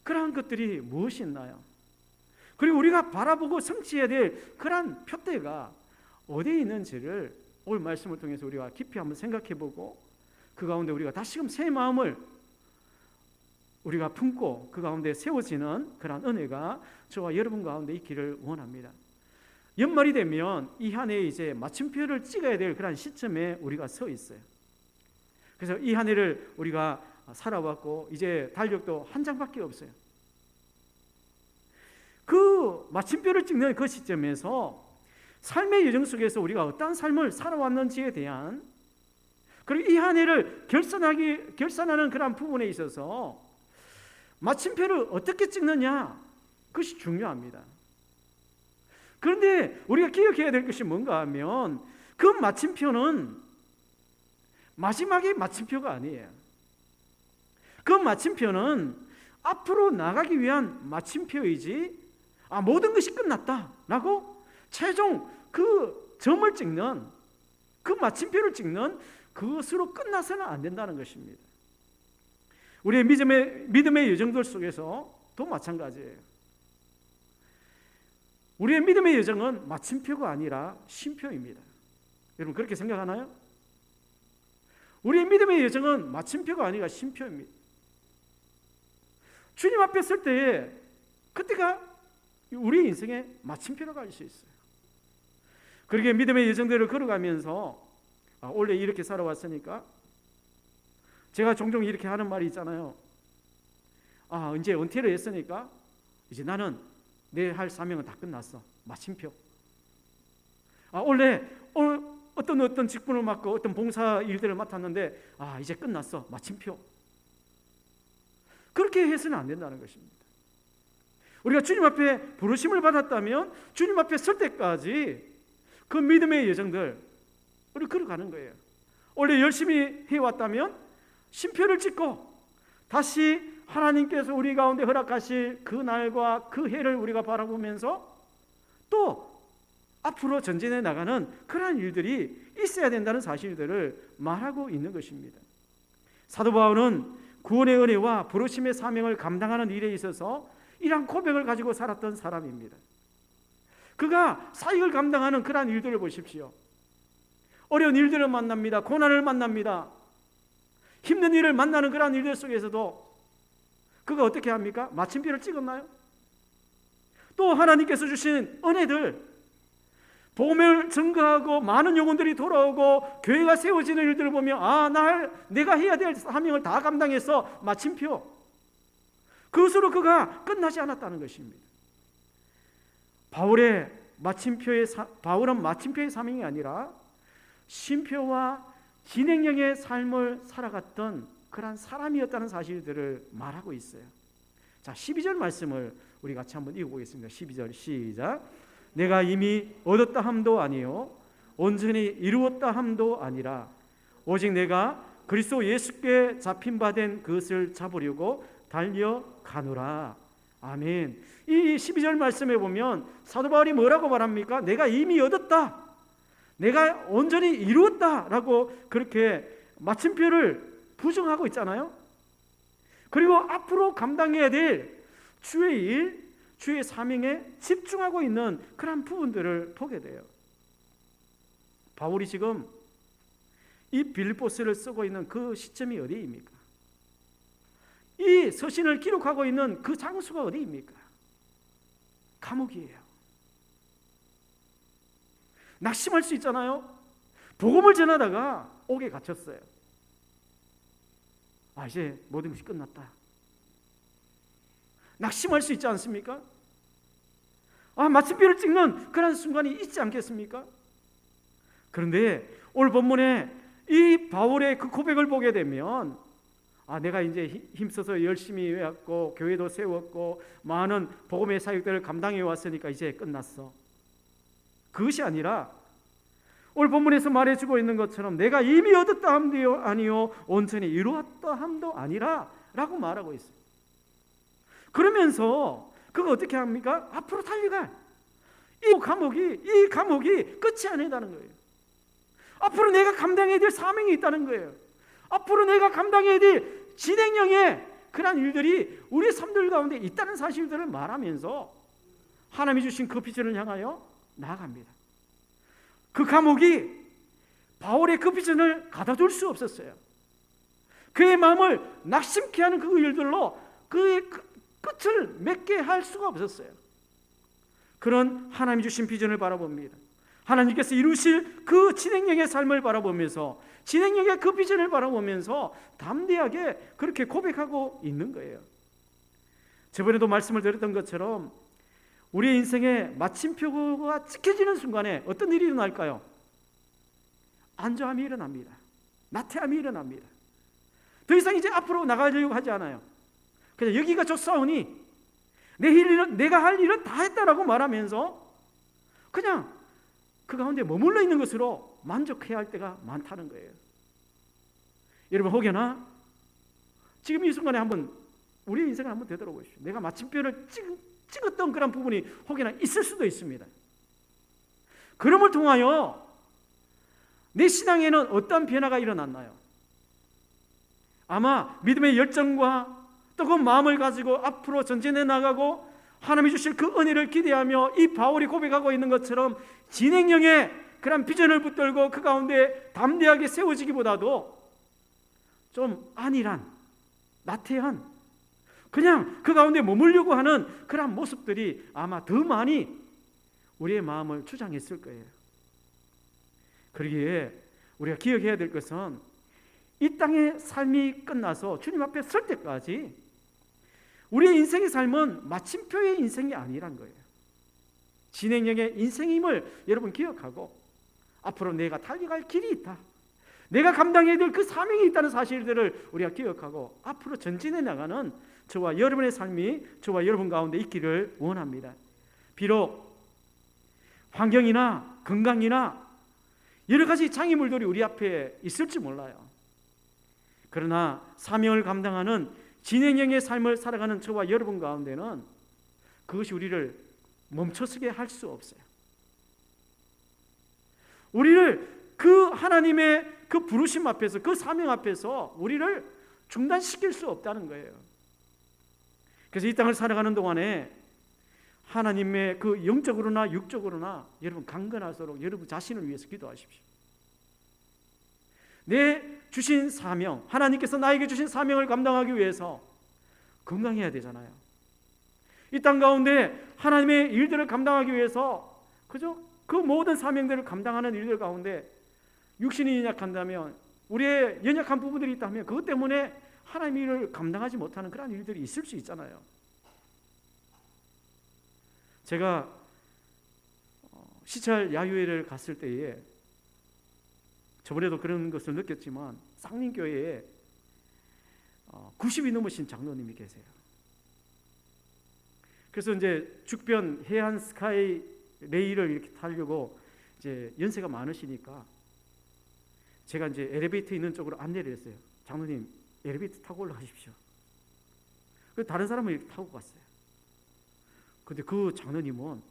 그러한 것들이 무엇이 있나요? 그리고 우리가 바라보고 성취해야 될 그러한 표대가 어디에 있는지를 오늘 말씀을 통해서 우리가 깊이 한번 생각해보고 그 가운데 우리가 다시금 새 마음을 우리가 품고 그 가운데 세워지는 그러한 은혜가 저와 여러분 가운데 있기를 원합니다. 연말이 되면 이 한 해에 이제 마침표를 찍어야 될 그런 시점에 우리가 서 있어요. 그래서 이 한 해를 우리가 살아왔고 이제 달력도 한 장밖에 없어요. 그 마침표를 찍는 그 시점에서 삶의 여정 속에서 우리가 어떠한 삶을 살아왔는지에 대한, 그리고 이 한 해를 결산하는 그런 부분에 있어서 마침표를 어떻게 찍느냐, 그것이 중요합니다. 그런데 우리가 기억해야 될 것이 뭔가 하면 그 마침표는 마지막의 마침표가 아니에요. 그 마침표는 앞으로 나가기 위한 마침표이지, 모든 것이 끝났다라고 최종 그 점을 찍는, 그 마침표를 찍는 그것으로 끝나서는 안 된다는 것입니다. 우리의 믿음의 여정들 속에서도 마찬가지예요. 우리의 믿음의 여정은 마침표가 아니라 쉼표입니다. 여러분 그렇게 생각하나요? 우리의 믿음의 여정은 마침표가 아니라 쉼표입니다. 주님 앞에 설 때에 그때가 우리 인생의 마침표라고 할 수 있어요. 그렇게 믿음의 여정들을 걸어가면서 원래 이렇게 살아왔으니까 제가 종종 이렇게 하는 말이 있잖아요. 이제 은퇴를 했으니까 이제 나는 내 할 사명은 다 끝났어. 마침표. 원래 어떤 직분을 맡고 어떤 봉사 일들을 맡았는데 이제 끝났어. 마침표. 그렇게 해서는 안 된다는 것입니다. 우리가 주님 앞에 부르심을 받았다면 주님 앞에 설 때까지 그 믿음의 여정들 우리 걸어가는 거예요. 원래 열심히 해왔다면 쉼표를 찍고 다시 하나님께서 우리 가운데 허락하실 그 날과 그 해를 우리가 바라보면서 또 앞으로 전진해 나가는 그러한 일들이 있어야 된다는 사실들을 말하고 있는 것입니다. 사도 바울은 구원의 은혜와 부르심의 사명을 감당하는 일에 있어서 이러한 고백을 가지고 살았던 사람입니다. 그가 사역을 감당하는 그러한 일들을 보십시오. 어려운 일들을 만납니다. 고난을 만납니다. 힘든 일을 만나는 그러한 일들 속에서도 그가 어떻게 합니까? 마침표를 찍었나요? 또 하나님께서 주신 은혜들, 복음을 증거하고 많은 영혼들이 돌아오고 교회가 세워지는 일들을 보면 내가 해야 될 사명을 다 감당해서 마침표. 그것으로 그가 끝나지 않았다는 것입니다. 바울은 마침표의 사명이 아니라 쉼표와 진행형의 삶을 살아갔던 그런 사람이었다는 사실들을 말하고 있어요. 자, 12절 말씀을 우리 같이 한번 읽어보겠습니다. 12절 시작. 내가 이미 얻었다 함도 아니요 온전히 이루었다 함도 아니라 오직 내가 그리스도 예수께 잡힌 바 된 그것을 잡으려고 달려가노라. 아멘. 이 12절 말씀에 보면 사도 바울이 뭐라고 말합니까? 내가 이미 얻었다, 내가 온전히 이루었다라고 그렇게 마침표를 부정하고 있잖아요. 그리고 앞으로 감당해야 될 주의 일, 주의 사명에 집중하고 있는 그런 부분들을 보게 돼요. 바울이 지금 이 빌립보스를 쓰고 있는 그 시점이 어디입니까? 이 서신을 기록하고 있는 그 장소가 어디입니까? 감옥이에요. 낙심할 수 있잖아요. 복음을 전하다가 옥에 갇혔어요. 이제 모든 것이 끝났다. 낙심할 수 있지 않습니까? 마침표를 찍는 그런 순간이 있지 않겠습니까? 그런데 오늘 본문에 이 바울의 그 고백을 보게 되면 내가 이제 힘써서 열심히 해왔고 교회도 세웠고 많은 복음의 사역들을 감당해 왔으니까 이제 끝났어. 그것이 아니라 오늘 본문에서 말해주고 있는 것처럼 내가 이미 얻었다 함도 아니요 온전히 이루었다 함도 아니라 라고 말하고 있어요. 그러면서 그거 어떻게 합니까? 앞으로 달려갈 이 감옥이 끝이 아니다는 거예요. 앞으로 내가 감당해야 될 사명이 있다는 거예요. 앞으로 내가 감당해야 될 진행형의 그런 일들이 우리 삶들 가운데 있다는 사실들을 말하면서 하나님이 주신 그 비전을 향하여 나아갑니다. 그 감옥이 바울의 그 비전을 가둬둘 수 없었어요. 그의 마음을 낙심케 하는 그 일들로 그의 끝을 맺게 할 수가 없었어요. 그런 하나님이 주신 비전을 바라봅니다. 하나님께서 이루실 그 진행형의 삶을 바라보면서 진행형의 그 비전을 바라보면서 담대하게 그렇게 고백하고 있는 거예요. 저번에도 말씀을 드렸던 것처럼 우리의 인생의 마침표가 찍혀지는 순간에 어떤 일이 일어날까요? 안저함이 일어납니다. 나태함이 일어납니다. 더 이상 이제 앞으로 나가려고 하지 않아요. 그냥 여기가 좋사오니 내가 할 일은 다 했다라고 말하면서 그냥 그 가운데 머물러 있는 것으로 만족해야 할 때가 많다는 거예요. 여러분 혹여나 지금 이 순간에 한번 우리의 인생을 한번 되돌아보십시오. 내가 마침표를 찍었던 그런 부분이 혹여나 있을 수도 있습니다. 그럼을 통하여 내 신앙에는 어떤 변화가 일어났나요? 아마 믿음의 열정과 뜨거운 마음을 가지고 앞으로 전진해 나가고 하나님이 주실 그 은혜를 기대하며 이 바울이 고백하고 있는 것처럼 진행형의 그런 비전을 붙들고 그 가운데 담대하게 세워지기보다도 좀 안일한, 나태한, 그냥 그 가운데 머물려고 하는 그런 모습들이 아마 더 많이 우리의 마음을 주장했을 거예요. 그러기에 우리가 기억해야 될 것은 이 땅의 삶이 끝나서 주님 앞에 설 때까지 우리의 인생의 삶은 마침표의 인생이 아니란 거예요. 진행형의 인생임을 여러분 기억하고 앞으로 내가 달려갈 길이 있다, 내가 감당해야 될 그 사명이 있다는 사실들을 우리가 기억하고 앞으로 전진해 나가는 저와 여러분의 삶이 저와 여러분 가운데 있기를 원합니다. 비록 환경이나 건강이나 여러 가지 장애물들이 우리 앞에 있을지 몰라요. 그러나 사명을 감당하는 진행형의 삶을 살아가는 저와 여러분 가운데는 그것이 우리를 멈춰서게 할 수 없어요. 우리를 그 하나님의 그 부르심 앞에서, 그 사명 앞에서 우리를 중단시킬 수 없다는 거예요. 그래서 이 땅을 살아가는 동안에 하나님의 그 영적으로나 육적으로나 여러분 강건하도록 여러분 자신을 위해서 기도하십시오. 내 주신 사명, 하나님께서 나에게 주신 사명을 감당하기 위해서 건강해야 되잖아요. 이 땅 가운데 하나님의 일들을 감당하기 위해서 그죠? 그 모든 사명들을 감당하는 일들 가운데 육신이 연약한다면, 우리의 연약한 부분들이 있다면 그것 때문에 하나님의 일을 감당하지 못하는 그런 일들이 있을 수 있잖아요. 제가 시찰 야유회를 갔을 때에 저번에도 그런 것을 느꼈지만 쌍림교회에 90이 넘으신 장로님이 계세요. 그래서 이제 죽변 해안 스카이 레일을 이렇게 타려고 이제 연세가 많으시니까 제가 이제 엘리베이터 있는 쪽으로 안내를 했어요. 장로님 엘리베이터 타고 올라가십시오. 그래서 다른 사람은 이렇게 타고 갔어요. 근데 그 장로님은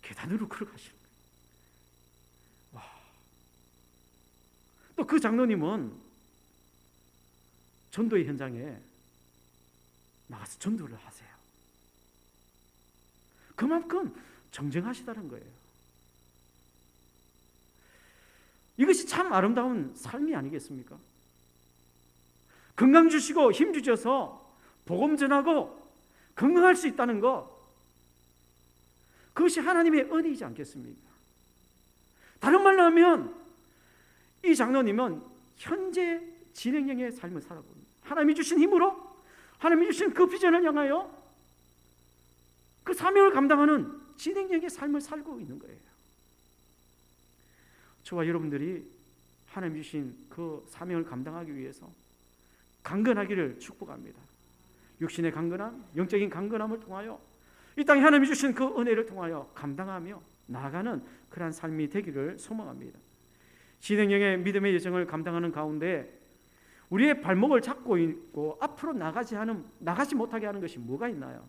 계단으로 걸어가시는 거예요. 와. 또 그 장로님은 전도의 현장에 나가서 전도를 하세요. 그만큼 정정하시다는 거예요. 이것이 참 아름다운 삶이 아니겠습니까? 건강 주시고 힘 주셔서 복음 전하고 건강할 수 있다는 것, 그것이 하나님의 은혜이지 않겠습니까? 다른 말로 하면 이 장로님은 현재 진행형의 삶을 살아가고 있는, 하나님이 주신 힘으로, 하나님이 주신 그 비전을 향하여 그 사명을 감당하는 진행형의 삶을 살고 있는 거예요. 저와 여러분들이 하나님 주신 그 사명을 감당하기 위해서 강건하기를 축복합니다. 육신의 강건함, 영적인 강건함을 통하여 이 땅에 하나님이 주신 그 은혜를 통하여 감당하며 나아가는 그러한 삶이 되기를 소망합니다. 진행형의 믿음의 여정을 감당하는 가운데 우리의 발목을 잡고 있고 앞으로 나가지 못하게 하는 것이 뭐가 있나요?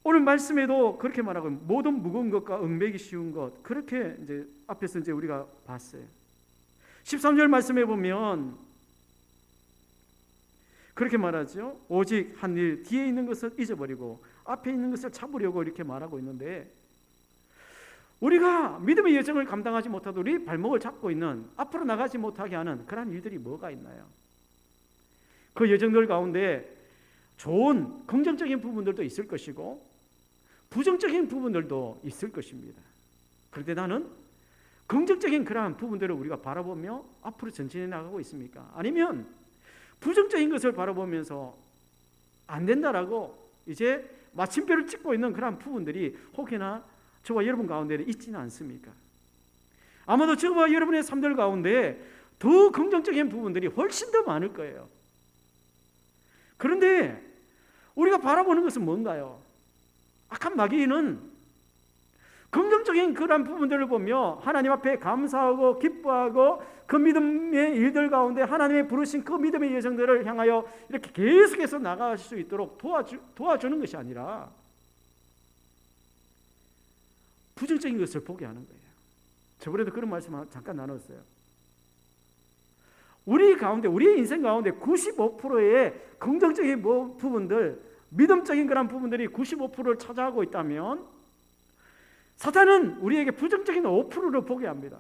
오늘 말씀에도 그렇게 말하고 모든 무거운 것과 얽매기 쉬운 것, 그렇게 이제 앞에서 이제 우리가 봤어요. 13절 말씀에 보면 그렇게 말하죠. 오직 한 일 뒤에 있는 것을 잊어버리고 앞에 있는 것을 잡으려고 이렇게 말하고 있는데, 우리가 믿음의 여정을 감당하지 못하도 우리 발목을 잡고 있는, 앞으로 나가지 못하게 하는 그런 일들이 뭐가 있나요? 그 여정들 가운데 좋은 긍정적인 부분들도 있을 것이고 부정적인 부분들도 있을 것입니다. 그런데 나는 긍정적인 그러한 부분들을 우리가 바라보며 앞으로 전진해 나가고 있습니까? 아니면 부정적인 것을 바라보면서 안 된다라고 이제 마침표를 찍고 있는 그러한 부분들이 혹여나 저와 여러분 가운데 있지는 않습니까? 아마도 저와 여러분의 삶들 가운데 더 긍정적인 부분들이 훨씬 더 많을 거예요. 그런데 우리가 바라보는 것은 뭔가요? 악한 마귀는 긍정적인 그런 부분들을 보며 하나님 앞에 감사하고 기뻐하고 그 믿음의 일들 가운데 하나님의 부르신 그 믿음의 여정들을 향하여 이렇게 계속해서 나갈 수 있도록 도와주는 것이 아니라 부정적인 것을 보게 하는 거예요. 저번에도 그런 말씀 잠깐 나눴어요. 우리 가운데, 우리의 인생 가운데 95%의 긍정적인 부분들, 믿음적인 그런 부분들이 95%를 차지하고 있다면 사탄은 우리에게 부정적인 5%를 보게 합니다.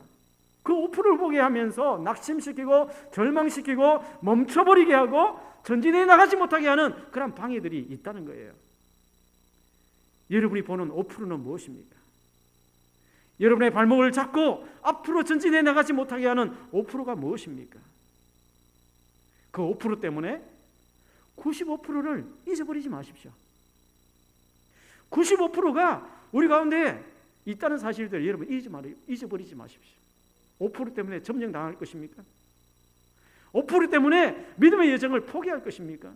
그 5%를 보게 하면서 낙심시키고 절망시키고 멈춰버리게 하고 전진해 나가지 못하게 하는 그런 방해들이 있다는 거예요. 여러분이 보는 5%는 무엇입니까? 여러분의 발목을 잡고 앞으로 전진해 나가지 못하게 하는 5%가 무엇입니까? 그 5% 때문에 95%를 잊어버리지 마십시오. 95%가 우리 가운데 있다는 사실들 여러분 잊어버리지 마십시오. 5% 때문에 점령당할 것입니까? 5% 때문에 믿음의 여정을 포기할 것입니까?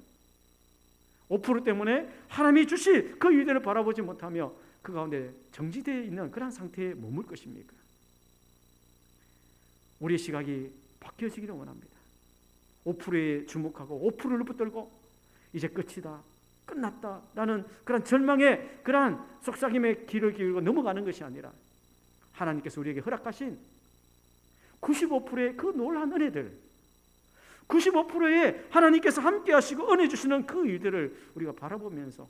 5% 때문에 하나님이 주실 그 일들을 바라보지 못하며 그 가운데 정지되어 있는 그런 상태에 머물 것입니까? 우리의 시각이 바뀌어지기를 원합니다. 5%에 주목하고 5%를 붙들고 이제 끝이다, 끝났다라는 그런 절망의 그런 속삭임의 귀를 기울이고 넘어가는 것이 아니라 하나님께서 우리에게 허락하신 95%의 그 놀라운 은혜들, 95%의 하나님께서 함께 하시고 은혜 주시는 그 일들을 우리가 바라보면서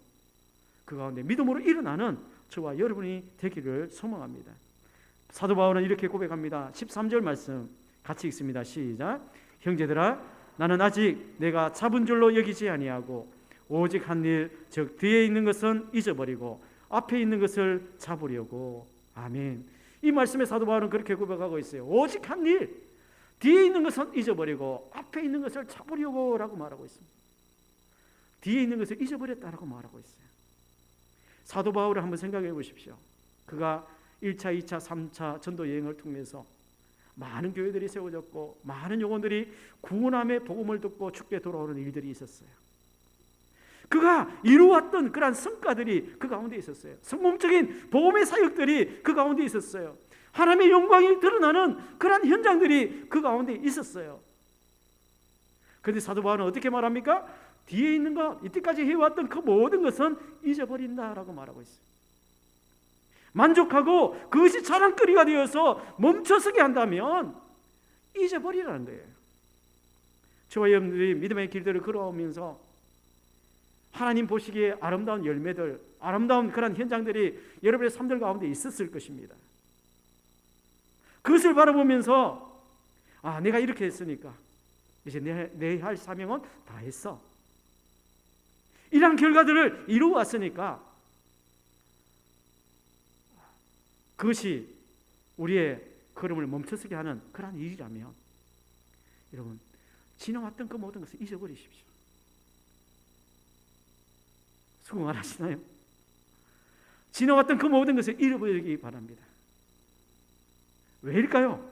그 가운데 믿음으로 일어나는 저와 여러분이 되기를 소망합니다. 사도 바울은 이렇게 고백합니다. 13절 말씀 같이 읽습니다. 시작. 형제들아, 나는 아직 내가 잡은 줄로 여기지 아니하고 오직 한 일, 즉 뒤에 있는 것은 잊어버리고 앞에 있는 것을 잡으려고. 아멘. 이 말씀에 사도 바울은 그렇게 고백하고 있어요. 오직 한 일, 뒤에 있는 것은 잊어버리고 앞에 있는 것을 잡으려고 라고 말하고 있습니다. 뒤에 있는 것을 잊어버렸다라고 말하고 있어요. 사도 바울을 한번 생각해 보십시오. 그가 1차, 2차, 3차 전도 여행을 통해서 많은 교회들이 세워졌고 많은 영혼들이 구원함의 복음을 듣고 죽게 돌아오는 일들이 있었어요. 그가 이루었던 그러한 성과들이 그 가운데 있었어요. 성공적인 복음의 사역들이 그 가운데 있었어요. 하나님의 영광이 드러나는 그러한 현장들이 그 가운데 있었어요. 그런데 사도 바울은 어떻게 말합니까? 뒤에 있는 것, 이때까지 해왔던 그 모든 것은 잊어버린다라고 말하고 있어요. 만족하고 그것이 자랑거리가 되어서 멈춰서게 한다면 잊어버리라는 거예요. 저와 여러분들이 믿음의 길들을 걸어오면서 하나님 보시기에 아름다운 열매들, 아름다운 그런 현장들이 여러분의 삶들 가운데 있었을 것입니다. 그것을 바라보면서 내가 이렇게 했으니까 이제 내 할 사명은 다 했어. 이러한 결과들을 이루어왔으니까 그것이 우리의 걸음을 멈춰서게 하는 그러한 일이라면 여러분 지나왔던 그 모든 것을 잊어버리십시오. 수긍 안 하시나요? 지나왔던 그 모든 것을 잃어버리기 바랍니다. 왜일까요?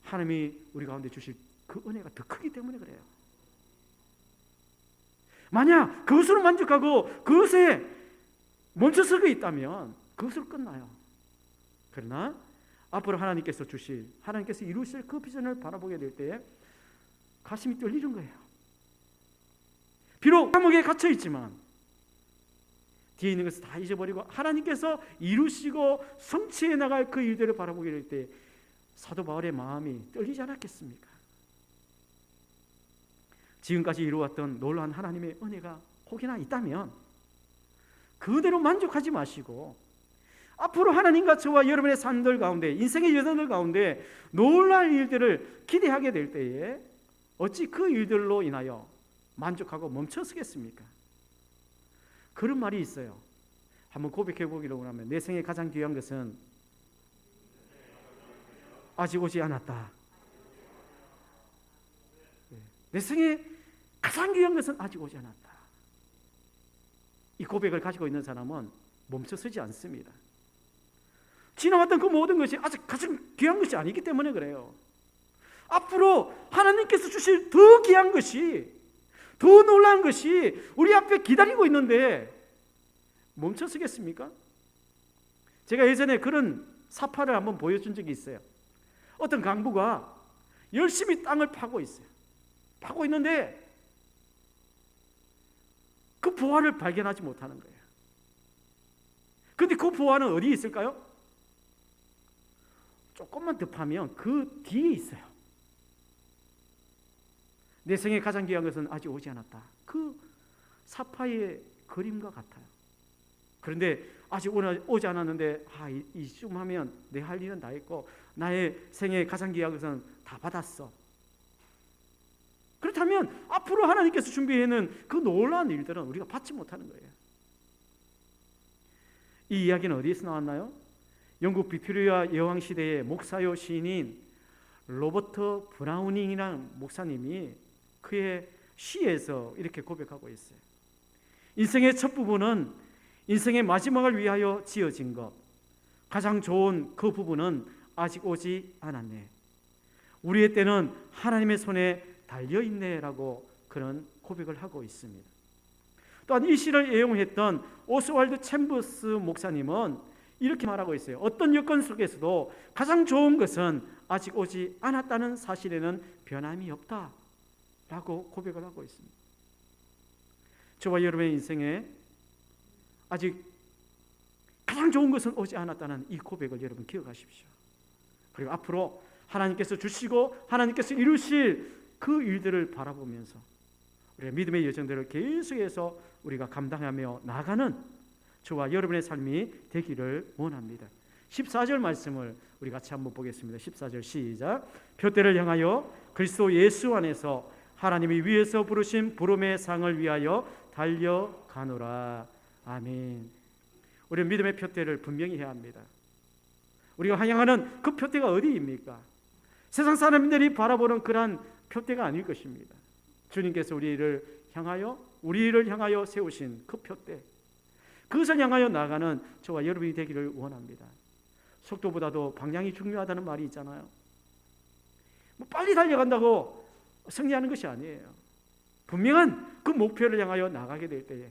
하나님이 우리 가운데 주실 그 은혜가 더 크기 때문에 그래요. 만약 그것으로 만족하고 그것에 멈춰서고 있다면 그것으로 끝나요. 그러나 앞으로 하나님께서 주실, 하나님께서 이루실 그 비전을 바라보게 될 때에 가슴이 떨리는 거예요. 비록 감옥에 갇혀 있지만 뒤에 있는 것을 다 잊어버리고 하나님께서 이루시고 성취해 나갈 그 일들을 바라보게 될 때 사도 바울의 마음이 떨리지 않았겠습니까? 지금까지 이루었던 놀라운 하나님의 은혜가 혹이나 있다면 그대로 만족하지 마시고 앞으로 하나님과 저와 여러분의 삶들 가운데, 인생의 여정들 가운데 놀라운 일들을 기대하게 될 때에 어찌 그 일들로 인하여 만족하고 멈춰서겠습니까? 그런 말이 있어요. 한번 고백해 보기로 하면 내 생에 가장 귀한 것은 아직 오지 않았다. 내 생에 가장 귀한 것은 아직 오지 않았다. 이 고백을 가지고 있는 사람은 멈춰서지 않습니다. 지나왔던 그 모든 것이 아직 가장 귀한 것이 아니기 때문에 그래요. 앞으로 하나님께서 주실 더 귀한 것이, 더 놀라운 것이 우리 앞에 기다리고 있는데 멈춰서겠습니까? 제가 예전에 그런 사파를 한번 보여준 적이 있어요. 어떤 강부가 열심히 땅을 파고 있어요. 파고 있는데 그 보화를 발견하지 못하는 거예요. 그런데 그 보화는 어디에 있을까요? 조금만 더 파면 그 뒤에 있어요. 내 생에 가장 귀한 것은 아직 오지 않았다. 그 사파의 그림과 같아요. 그런데 아직 오지 않았는데 이쯤 하면 내 할 일은 다 했고 나의 생에 가장 귀한 것은 다 받았어. 그렇다면 앞으로 하나님께서 준비해놓은 그 놀라운 일들은 우리가 받지 못하는 거예요. 이 이야기는 어디에서 나왔나요? 영국 빅토리아 여왕 시대의 목사요 시인인 로버트 브라우닝이라는 목사님이 그의 시에서 이렇게 고백하고 있어요. 인생의 첫 부분은 인생의 마지막을 위하여 지어진 것, 가장 좋은 그 부분은 아직 오지 않았네. 우리의 때는 하나님의 손에 달려있네 라고 그런 고백을 하고 있습니다. 또한 이 시를 애용했던 오스왈드 챔버스 목사님은 이렇게 말하고 있어요. 어떤 여건 속에서도 가장 좋은 것은 아직 오지 않았다는 사실에는 변함이 없다 라고 고백을 하고 있습니다. 저와 여러분의 인생에 아직 가장 좋은 것은 오지 않았다는 이 고백을 여러분 기억하십시오. 그리고 앞으로 하나님께서 주시고 하나님께서 이루실 그 일들을 바라보면서 우리의 믿음의 여정들을 계속해서 우리가 감당하며 나가는 저와 여러분의 삶이 되기를 원합니다. 14절 말씀을 우리 같이 한번 보겠습니다. 14절 시작. 표대를 향하여 그리스도 예수 안에서 하나님이 위에서 부르신 부름의 상을 위하여 달려가노라. 아멘. 우리는 믿음의 표대를 분명히 해야 합니다. 우리가 향하는 그 표대가 어디입니까? 세상 사람들이 바라보는 그러한 표대가 아닐 것입니다. 주님께서 우리를 향하여 세우신 그 표대, 그것을 향하여 나가는 저와 여러분이 되기를 원합니다. 속도보다도 방향이 중요하다는 말이 있잖아요. 빨리 달려간다고 승리하는 것이 아니에요. 분명한 그 목표를 향하여 나가게 될 때에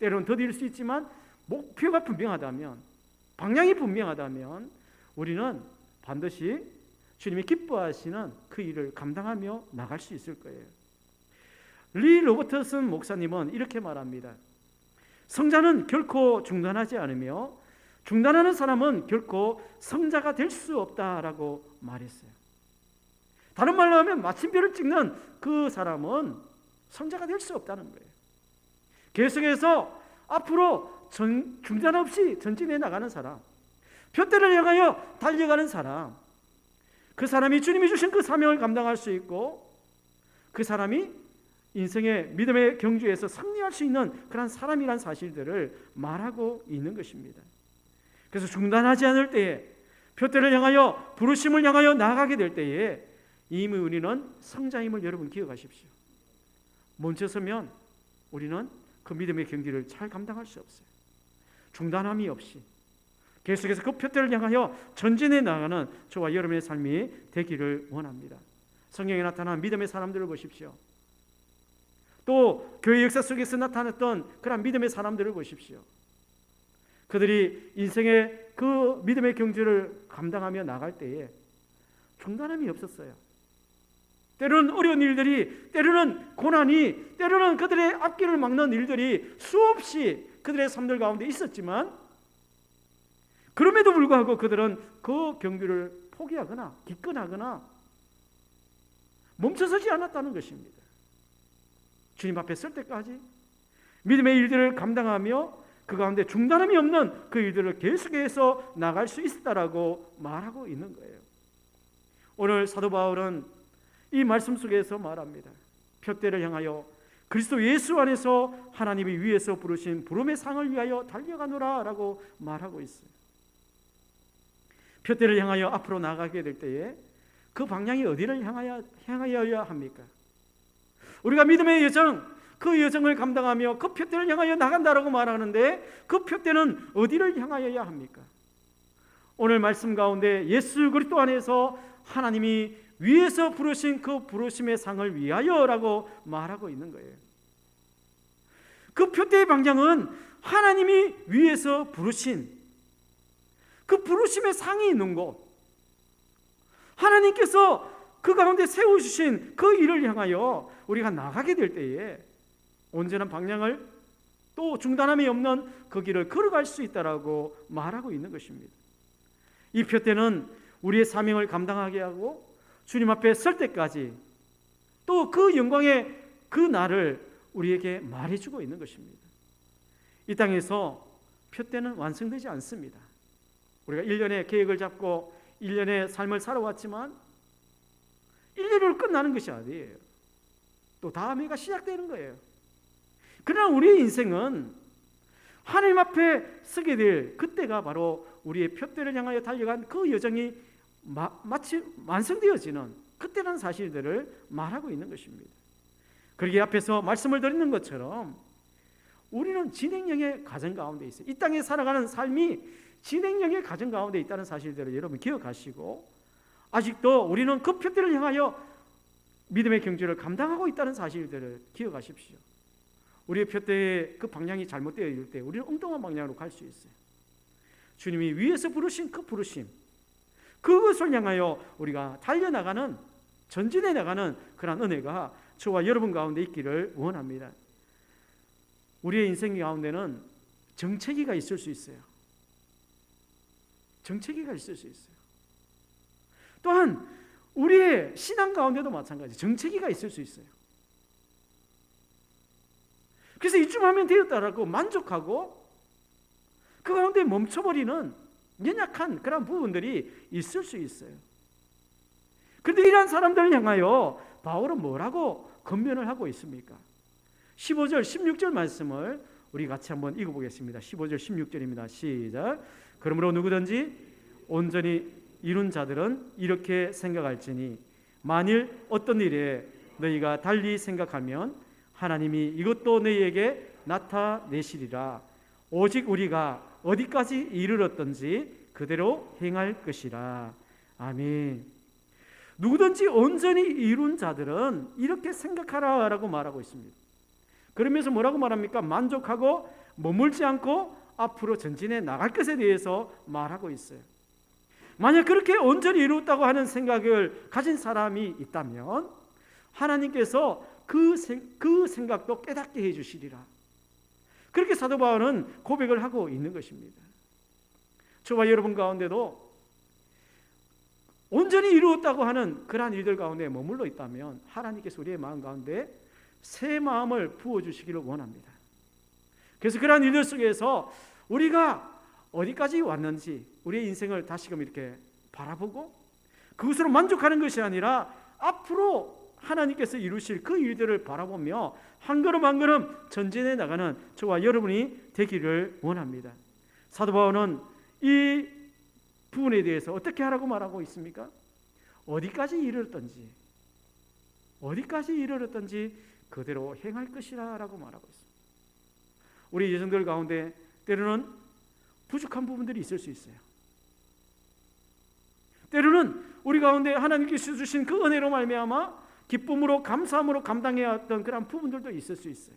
때로는 더딜 수 있지만 목표가 분명하다면, 방향이 분명하다면 우리는 반드시 주님이 기뻐하시는 그 일을 감당하며 나갈 수 있을 거예요. 리 로버트슨 목사님은 이렇게 말합니다. 성자는 결코 중단하지 않으며 중단하는 사람은 결코 성자가 될 수 없다라고 말했어요. 다른 말로 하면 마침표를 찍는 그 사람은 성자가 될 수 없다는 거예요. 계속해서 앞으로 중단 없이 전진해 나가는 사람, 표대를 향하여 달려가는 사람, 그 사람이 주님이 주신 그 사명을 감당할 수 있고 그 사람이 인생의 믿음의 경주에서 승리할 수 있는 그런 사람이란 사실들을 말하고 있는 것입니다. 그래서 중단하지 않을 때에, 표대를 향하여 부르심을 향하여 나아가게 될 때에 이미 우리는 성자임을 여러분 기억하십시오. 멈춰서면 우리는 그 믿음의 경기를 잘 감당할 수 없어요. 중단함이 없이 계속해서 그 표대를 향하여 전진해 나가는 저와 여러분의 삶이 되기를 원합니다. 성경에 나타난 믿음의 사람들을 보십시오. 또 교회 역사 속에서 나타났던 그런 믿음의 사람들을 보십시오. 그들이 인생의 그 믿음의 경주를 감당하며 나갈 때에 중단함이 없었어요. 때로는 어려운 일들이, 때로는 고난이, 때로는 그들의 앞길을 막는 일들이 수없이 그들의 삶들 가운데 있었지만, 그럼에도 불구하고 그들은 그 경주를 포기하거나 기권하거나 멈춰서지 않았다는 것입니다. 주님 앞에 설 때까지 믿음의 일들을 감당하며 그 가운데 중단함이 없는 그 일들을 계속해서 나갈 수 있다라고 말하고 있는 거예요. 오늘 사도 바울은 이 말씀 속에서 말합니다. 표대를 향하여 그리스도 예수 안에서 하나님이 위에서 부르신 부름의 상을 위하여 달려가노라 라고 말하고 있어요. 표대를 향하여 앞으로 나가게 될 때에 그 방향이 어디를 향하여야 합니까? 우리가 믿음의 여정, 그 여정을 감당하며 그 표대를 향하여 나간다라고 말하는데 그 표대는 어디를 향하여야 합니까? 오늘 말씀 가운데 예수 그리스도 안에서 하나님이 위에서 부르신 그 부르심의 상을 위하여라고 말하고 있는 거예요. 그 표대의 방향은 하나님이 위에서 부르신 그 부르심의 상이 있는 곳, 하나님께서 그 가운데 세워주신 그 일을 향하여 우리가 나가게 될 때에 온전한 방향을 또 중단함이 없는 그 길을 걸어갈 수 있다라고 말하고 있는 것입니다. 이 표대는 우리의 사명을 감당하게 하고 주님 앞에 설 때까지 또 그 영광의 그 날을 우리에게 말해주고 있는 것입니다. 이 땅에서 표대는 완성되지 않습니다. 우리가 1년의 계획을 잡고 1년의 삶을 살아왔지만 1년으로 끝나는 것이 아니에요. 또 다음 해가 시작되는 거예요. 그러나 우리의 인생은 하나님 앞에 서게 될 그때가 바로 우리의 표대를 향하여 달려간 그 여정이 마치 완성되어지는 그때라는 사실들을 말하고 있는 것입니다. 그러기에 앞에서 말씀을 드리는 것처럼 우리는 진행형의 과정 가운데 있어요. 이 땅에 살아가는 삶이 진행형의 과정 가운데 있다는 사실들을 여러분 기억하시고, 아직도 우리는 그 표대를 향하여 믿음의 경주를 감당하고 있다는 사실들을 기억하십시오. 우리의 표대의 그 방향이 잘못되어 있을 때 우리는 엉뚱한 방향으로 갈 수 있어요. 주님이 위에서 부르신 그 부르심, 그것을 향하여 우리가 달려나가는, 전진해 나가는 그런 은혜가 저와 여러분 가운데 있기를 원합니다. 우리의 인생 가운데는 정체기가 있을 수 있어요. 정체기가 있을 수 있어요. 또한 우리의 신앙 가운데도 마찬가지, 정체기가 있을 수 있어요. 그래서 이쯤 하면 되었다라고 만족하고 그 가운데 멈춰버리는 연약한 그런 부분들이 있을 수 있어요. 그런데 이러한 사람들을 향하여 바울은 뭐라고 권면을 하고 있습니까? 15절, 16절 말씀을 우리 같이 한번 읽어보겠습니다. 15절, 16절입니다. 시작. 그러므로 누구든지 온전히 이룬 자들은 이렇게 생각할지니 만일 어떤 일에 너희가 달리 생각하면 하나님이 이것도 너희에게 나타내시리라. 오직 우리가 어디까지 이르렀던지 그대로 행할 것이라. 아멘. 누구든지 온전히 이룬 자들은 이렇게 생각하라라고 말하고 있습니다. 그러면서 뭐라고 말합니까? 만족하고 머물지 않고 앞으로 전진해 나갈 것에 대해서 말하고 있어요. 만약 그렇게 온전히 이루었다고 하는 생각을 가진 사람이 있다면 하나님께서 그 생각도 깨닫게 해주시리라. 그렇게 사도 바울은 고백을 하고 있는 것입니다. 저와 여러분 가운데도 온전히 이루었다고 하는 그러한 일들 가운데 머물러 있다면 하나님께서 우리의 마음 가운데 새 마음을 부어주시기를 원합니다. 그래서 그러한 일들 속에서 우리가 어디까지 왔는지 우리의 인생을 다시금 이렇게 바라보고 그것으로 만족하는 것이 아니라 앞으로 하나님께서 이루실 그 일들을 바라보며 한 걸음 한 걸음 전진해 나가는 저와 여러분이 되기를 원합니다. 사도 바울은 이 부분에 대해서 어떻게 하라고 말하고 있습니까? 어디까지 이르렀던지 그대로 행할 것이라 라고 말하고 있습니다. 우리 여성들 가운데 때로는 부족한 부분들이 있을 수 있어요. 때로는 우리 가운데 하나님께서 주신 그 은혜로 말미암아 기쁨으로 감사함으로 감당해야 했던 그런 부분들도 있을 수 있어요.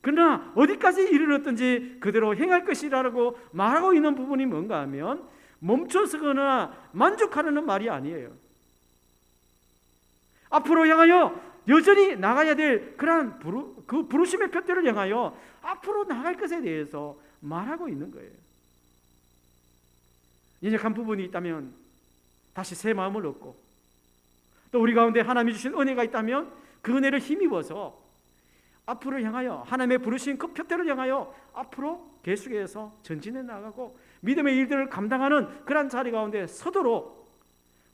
그러나 어디까지 이르렀든지 그대로 행할 것이라고 말하고 있는 부분이 뭔가 하면 멈춰서거나 만족하려는 말이 아니에요. 앞으로 향하여 여전히 나가야 될 그러한 그 부르심의 표대를 향하여 앞으로 나갈 것에 대해서 말하고 있는 거예요. 연약한 부분이 있다면 다시 새 마음을 얻고, 또 우리 가운데 하나님이 주신 은혜가 있다면 그 은혜를 힘입어서 앞으로 향하여 하나님의 부르신 그 표대를 향하여 앞으로 계속해서 전진해 나가고 믿음의 일들을 감당하는 그런 자리 가운데 서도록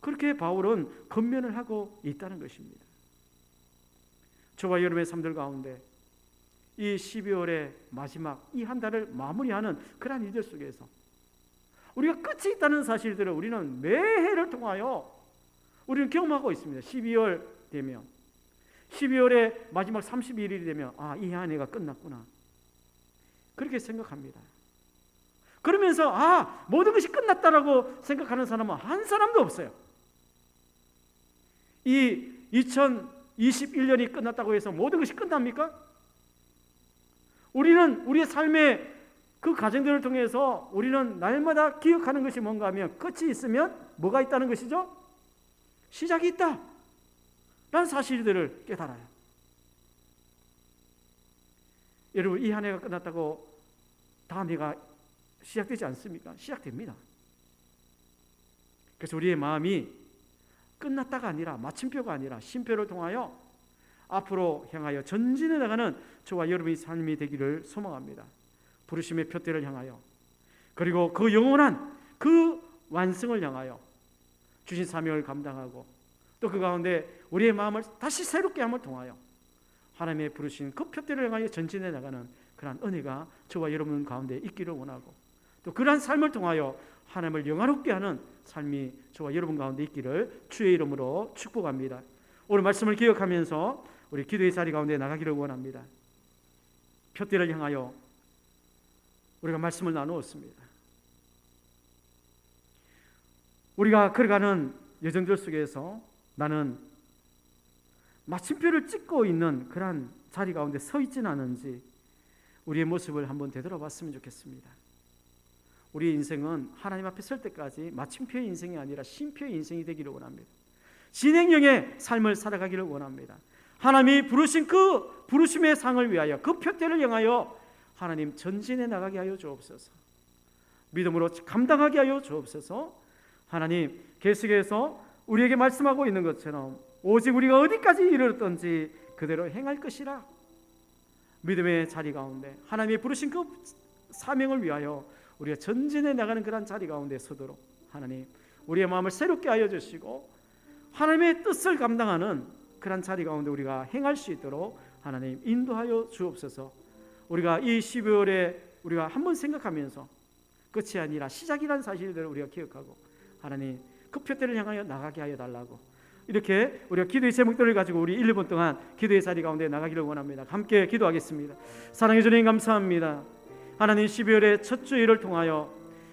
그렇게 바울은 권면을 하고 있다는 것입니다. 저와 여러분의 삶들 가운데 이 12월의 마지막 이 한 달을 마무리하는 그런 일들 속에서 우리가 끝이 있다는 사실들을 우리는 매해를 통하여 우리는 경험하고 있습니다. 12월 되면, 12월의 마지막 31일이 되면 이 한 해가 끝났구나, 그렇게 생각합니다. 그러면서 모든 것이 끝났다라고 생각하는 사람은 한 사람도 없어요. 이 2021년이 끝났다고 해서 모든 것이 끝납니까? 우리는 우리의 삶의 그 과정들을 통해서 우리는 날마다 기억하는 것이 뭔가 하면 끝이 있으면 뭐가 있다는 것이죠? 시작이 있다 라는 사실들을 깨달아요. 여러분, 이 한 해가 끝났다고 다음 해가 시작되지 않습니까? 시작됩니다. 그래서 우리의 마음이 끝났다가 아니라 마침표가 아니라 쉼표를 통하여 앞으로 향하여 전진해 나가는 저와 여러분의 삶이 되기를 소망합니다. 부르심의 표대를 향하여, 그리고 그 영원한 그 완성을 향하여 주신 사명을 감당하고, 또 그 가운데 우리의 마음을 다시 새롭게 함을 통하여 하나님의 부르신 그 표대를 향하여 전진해 나가는 그러한 은혜가 저와 여러분 가운데 있기를 원하고, 또 그러한 삶을 통하여 하나님을 영화롭게 하는 삶이 저와 여러분 가운데 있기를 주의 이름으로 축복합니다. 오늘 말씀을 기억하면서 우리 기도의 자리 가운데 나가기를 원합니다. 표대를 향하여 우리가 말씀을 나누었습니다. 우리가 걸어가는 여정들 속에서 나는 마침표를 찍고 있는 그러한 자리 가운데 서 있지는 않은지 우리의 모습을 한번 되돌아봤으면 좋겠습니다. 우리의 인생은 하나님 앞에 설 때까지 마침표의 인생이 아니라 쉼표의 인생이 되기를 원합니다. 진행형의 삶을 살아가기를 원합니다. 하나님이 부르신 그 부르심의 상을 위하여 그 표대를 향하여 하나님 전진해 나가게 하여 주옵소서. 믿음으로 감당하게 하여 주옵소서. 하나님, 계속해서 우리에게 말씀하고 있는 것처럼 오직 우리가 어디까지 이르렀던지 그대로 행할 것이라. 믿음의 자리 가운데 하나님이 부르신 그 사명을 위하여 우리가 전진해 나가는 그런 자리 가운데 서도록 하나님 우리의 마음을 새롭게 하여 주시고 하나님의 뜻을 감당하는 그런 자리 가운데 우리가 행할 수 있도록 하나님 인도하여 주옵소서. 우리가 이 12월에 우리가 한번 생각하면서 끝이 아니라 시작이라는 사실들을 우리가 기억하고 하나님 그 표대를 향하여 나가게 하여 달라고, 이렇게 우리가 기도의 제목들을 가지고 우리 1, 2분 동안 기도의 자리 가운데 나가기를 원합니다. 함께 기도하겠습니다. 사랑해 주님 감사합니다. 하나님, 12월의 첫 주일을 통하여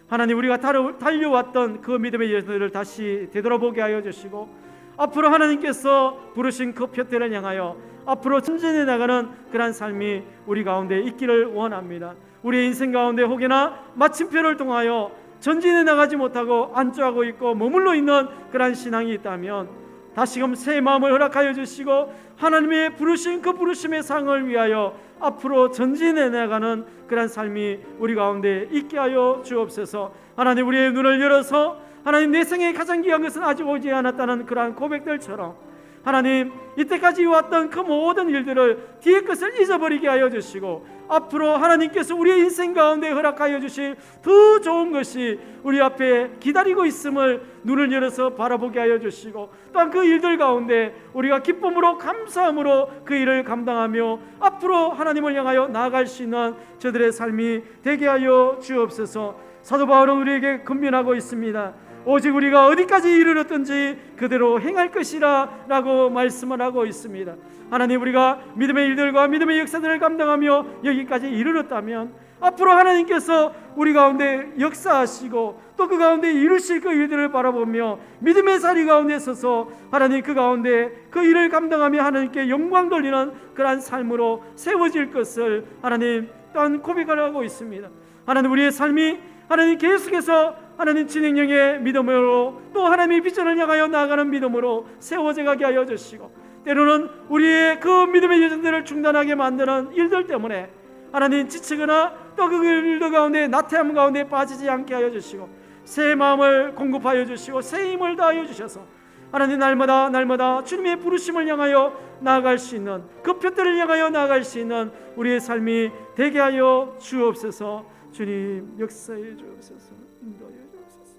하나님 우리가 달려왔던 그 믿음의 여정들을 다시 되돌아보게 하여 주시고 앞으로 하나님께서 부르신 그 표대를 향하여 앞으로 전진해 나가는 그런 삶이 우리 가운데 있기를 원합니다. 우리의 인생 가운데 혹여나 마침표를 통하여 전진해 나가지 못하고 안주하고 있고 머물러 있는 그런 신앙이 있다면 다시금 새 마음을 허락하여 주시고 하나님의 부르신 그 부르심의 상을 위하여 앞으로 전진해 나가는 그런 삶이 우리 가운데 있게 하여 주옵소서. 하나님, 우리의 눈을 열어서 하나님 내 생에 가장 귀한 것은 아직 오지 않았다는 그러한 고백들처럼 하나님, 이때까지 왔던 그 모든 일들을 뒤의 것을 잊어버리게 하여 주시고, 앞으로 하나님께서 우리의 인생 가운데 허락하여 주실 더 좋은 것이 우리 앞에 기다리고 있음을 눈을 열어서 바라보게 하여 주시고, 또한 그 일들 가운데 우리가 기쁨으로 감사함으로 그 일을 감당하며 앞으로 하나님을 향하여 나아갈 수 있는 저들의 삶이 되게 하여 주옵소서. 사도 바울은 우리에게 권면하고 있습니다. 오직 우리가 어디까지 이르렀든지 그대로 행할 것이라 라고 말씀을 하고 있습니다. 하나님, 우리가 믿음의 일들과 믿음의 역사들을 감당하며 여기까지 이르렀다면 앞으로 하나님께서 우리 가운데 역사하시고 또 그 가운데 이루실 그 일들을 바라보며 믿음의 자리 가운데 서서 하나님 그 가운데 그 일을 감당하며 하나님께 영광 돌리는 그러한 삶으로 세워질 것을 하나님 또한 고백을 하고 있습니다. 하나님, 우리의 삶이 하나님 계속해서 하나님 진행형의 믿음으로 또 하나님의 비전을 향하여 나아가는 믿음으로 세워져 가게 하여 주시고, 때로는 우리의 그 믿음의 여정들을 중단하게 만드는 일들 때문에 하나님 지치거나 또 그 일들 가운데 나태함 가운데 빠지지 않게 하여 주시고, 새 마음을 공급하여 주시고 새 힘을 다하여 주셔서 하나님 날마다 주님의 부르심을 향하여 나아갈 수 있는, 그 표대를 향하여 나아갈 수 있는 우리의 삶이 되게 하여 주옵소서. 주님, 역사해 주옵소서. 인도하여 주옵소서.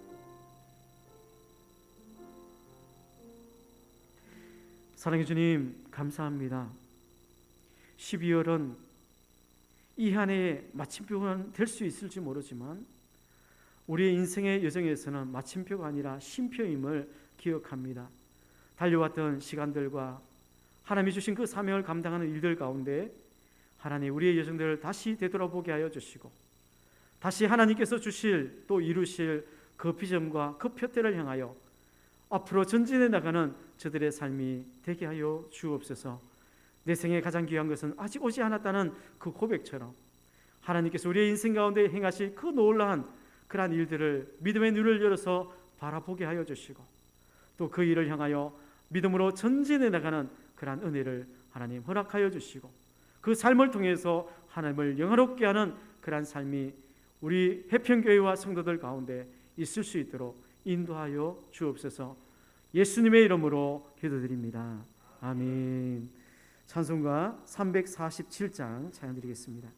사랑의 주님, 감사합니다. 12월은 이 한 해의 마침표가 될 수 있을지 모르지만 우리의 인생의 여정에서는 마침표가 아니라 쉼표임을 기억합니다. 달려왔던 시간들과 하나님이 주신 그 사명을 감당하는 일들 가운데 하나님, 우리의 여정들을 다시 되돌아보게 하여 주시고, 다시 하나님께서 주실 또 이루실 그 비전과 그 표대를 향하여 앞으로 전진해 나가는 저들의 삶이 되게 하여 주옵소서. 내 생에 가장 귀한 것은 아직 오지 않았다는 그 고백처럼 하나님께서 우리의 인생 가운데 행하실 그 놀라운 그러한 일들을 믿음의 눈을 열어서 바라보게 하여 주시고, 또 그 일을 향하여 믿음으로 전진해 나가는 그러한 은혜를 하나님 허락하여 주시고, 그 삶을 통해서 하나님을 영화롭게 하는 그러한 삶이 우리 해평교회와 성도들 가운데 있을 수 있도록 인도하여 주옵소서. 예수님의 이름으로 기도드립니다. 아멘. 찬송가 347장 찬양 드리겠습니다.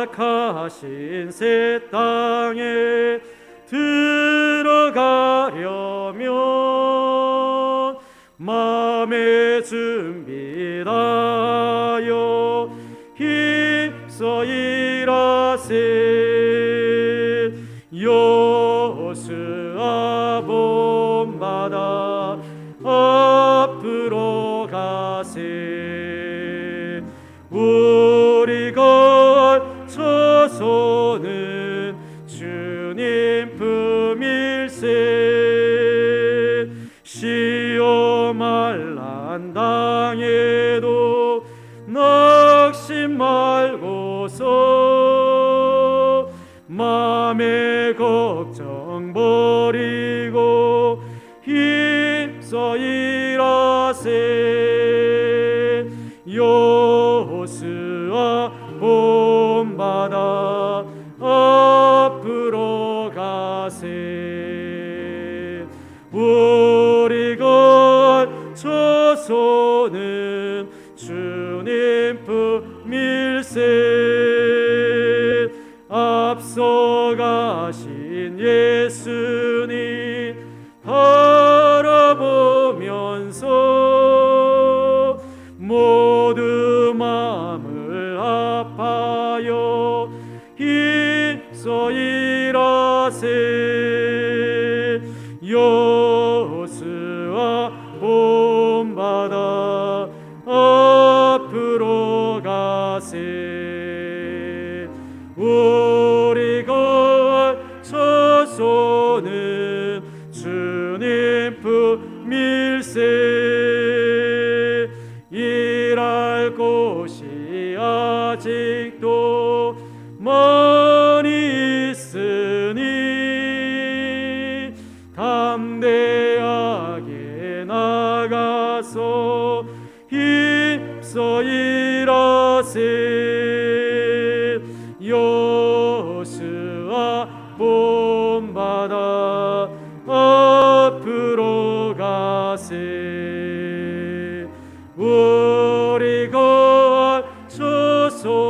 허락하신 새 땅에 들어가려면 마음의 준비하여 힘써 일하세. 여호수아 본받아 앞으로 가세. 우리가 처소는 주님 품일세. 시험 만난 당해도 낙심 말고서 맘의 걱정 버리고 힘써 일하세. 여호수아 본받아 앞으로 가세. 우리가 처소는 주님 품일세. 앞서가신 예수님 바라보면서 모두 마음을 아파요 힘써 일하세. 여호수아 본받아 앞으로 가세. 우리가 처소는 주님 품일세. 일할 곳이 아직도 많이 있으니 담대하게 나가서 힘써 일하세. 가세 우리 거처소는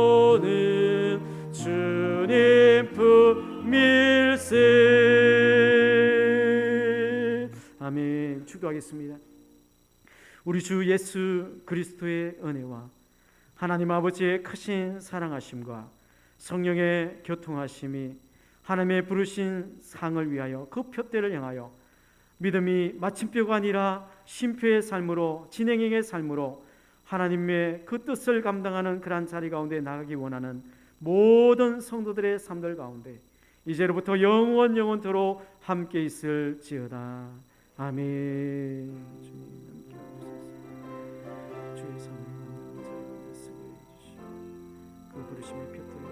주님 품일세. 아멘. 축도하겠습니다. 우리 주 예수 그리스도의 은혜와 하나님 아버지의 크신 사랑하심과 성령의 교통하심이 하나님의 부르신 상을 위하여 그 표대를 향하여 믿음이 마침표가 아니라 쉼표의 삶으로 진행의 삶으로 하나님의 그 뜻을 감당하는 그러한 자리 가운데 나가기 원하는 모든 성도들의 삶들 가운데 이제로부터 영원토록 함께 있을지어다. 아멘. 주님 함께 하옵소서. 주의 삶을 감당하는 자리 가운데 쓰게 해주시오. 그 부르심의 표대를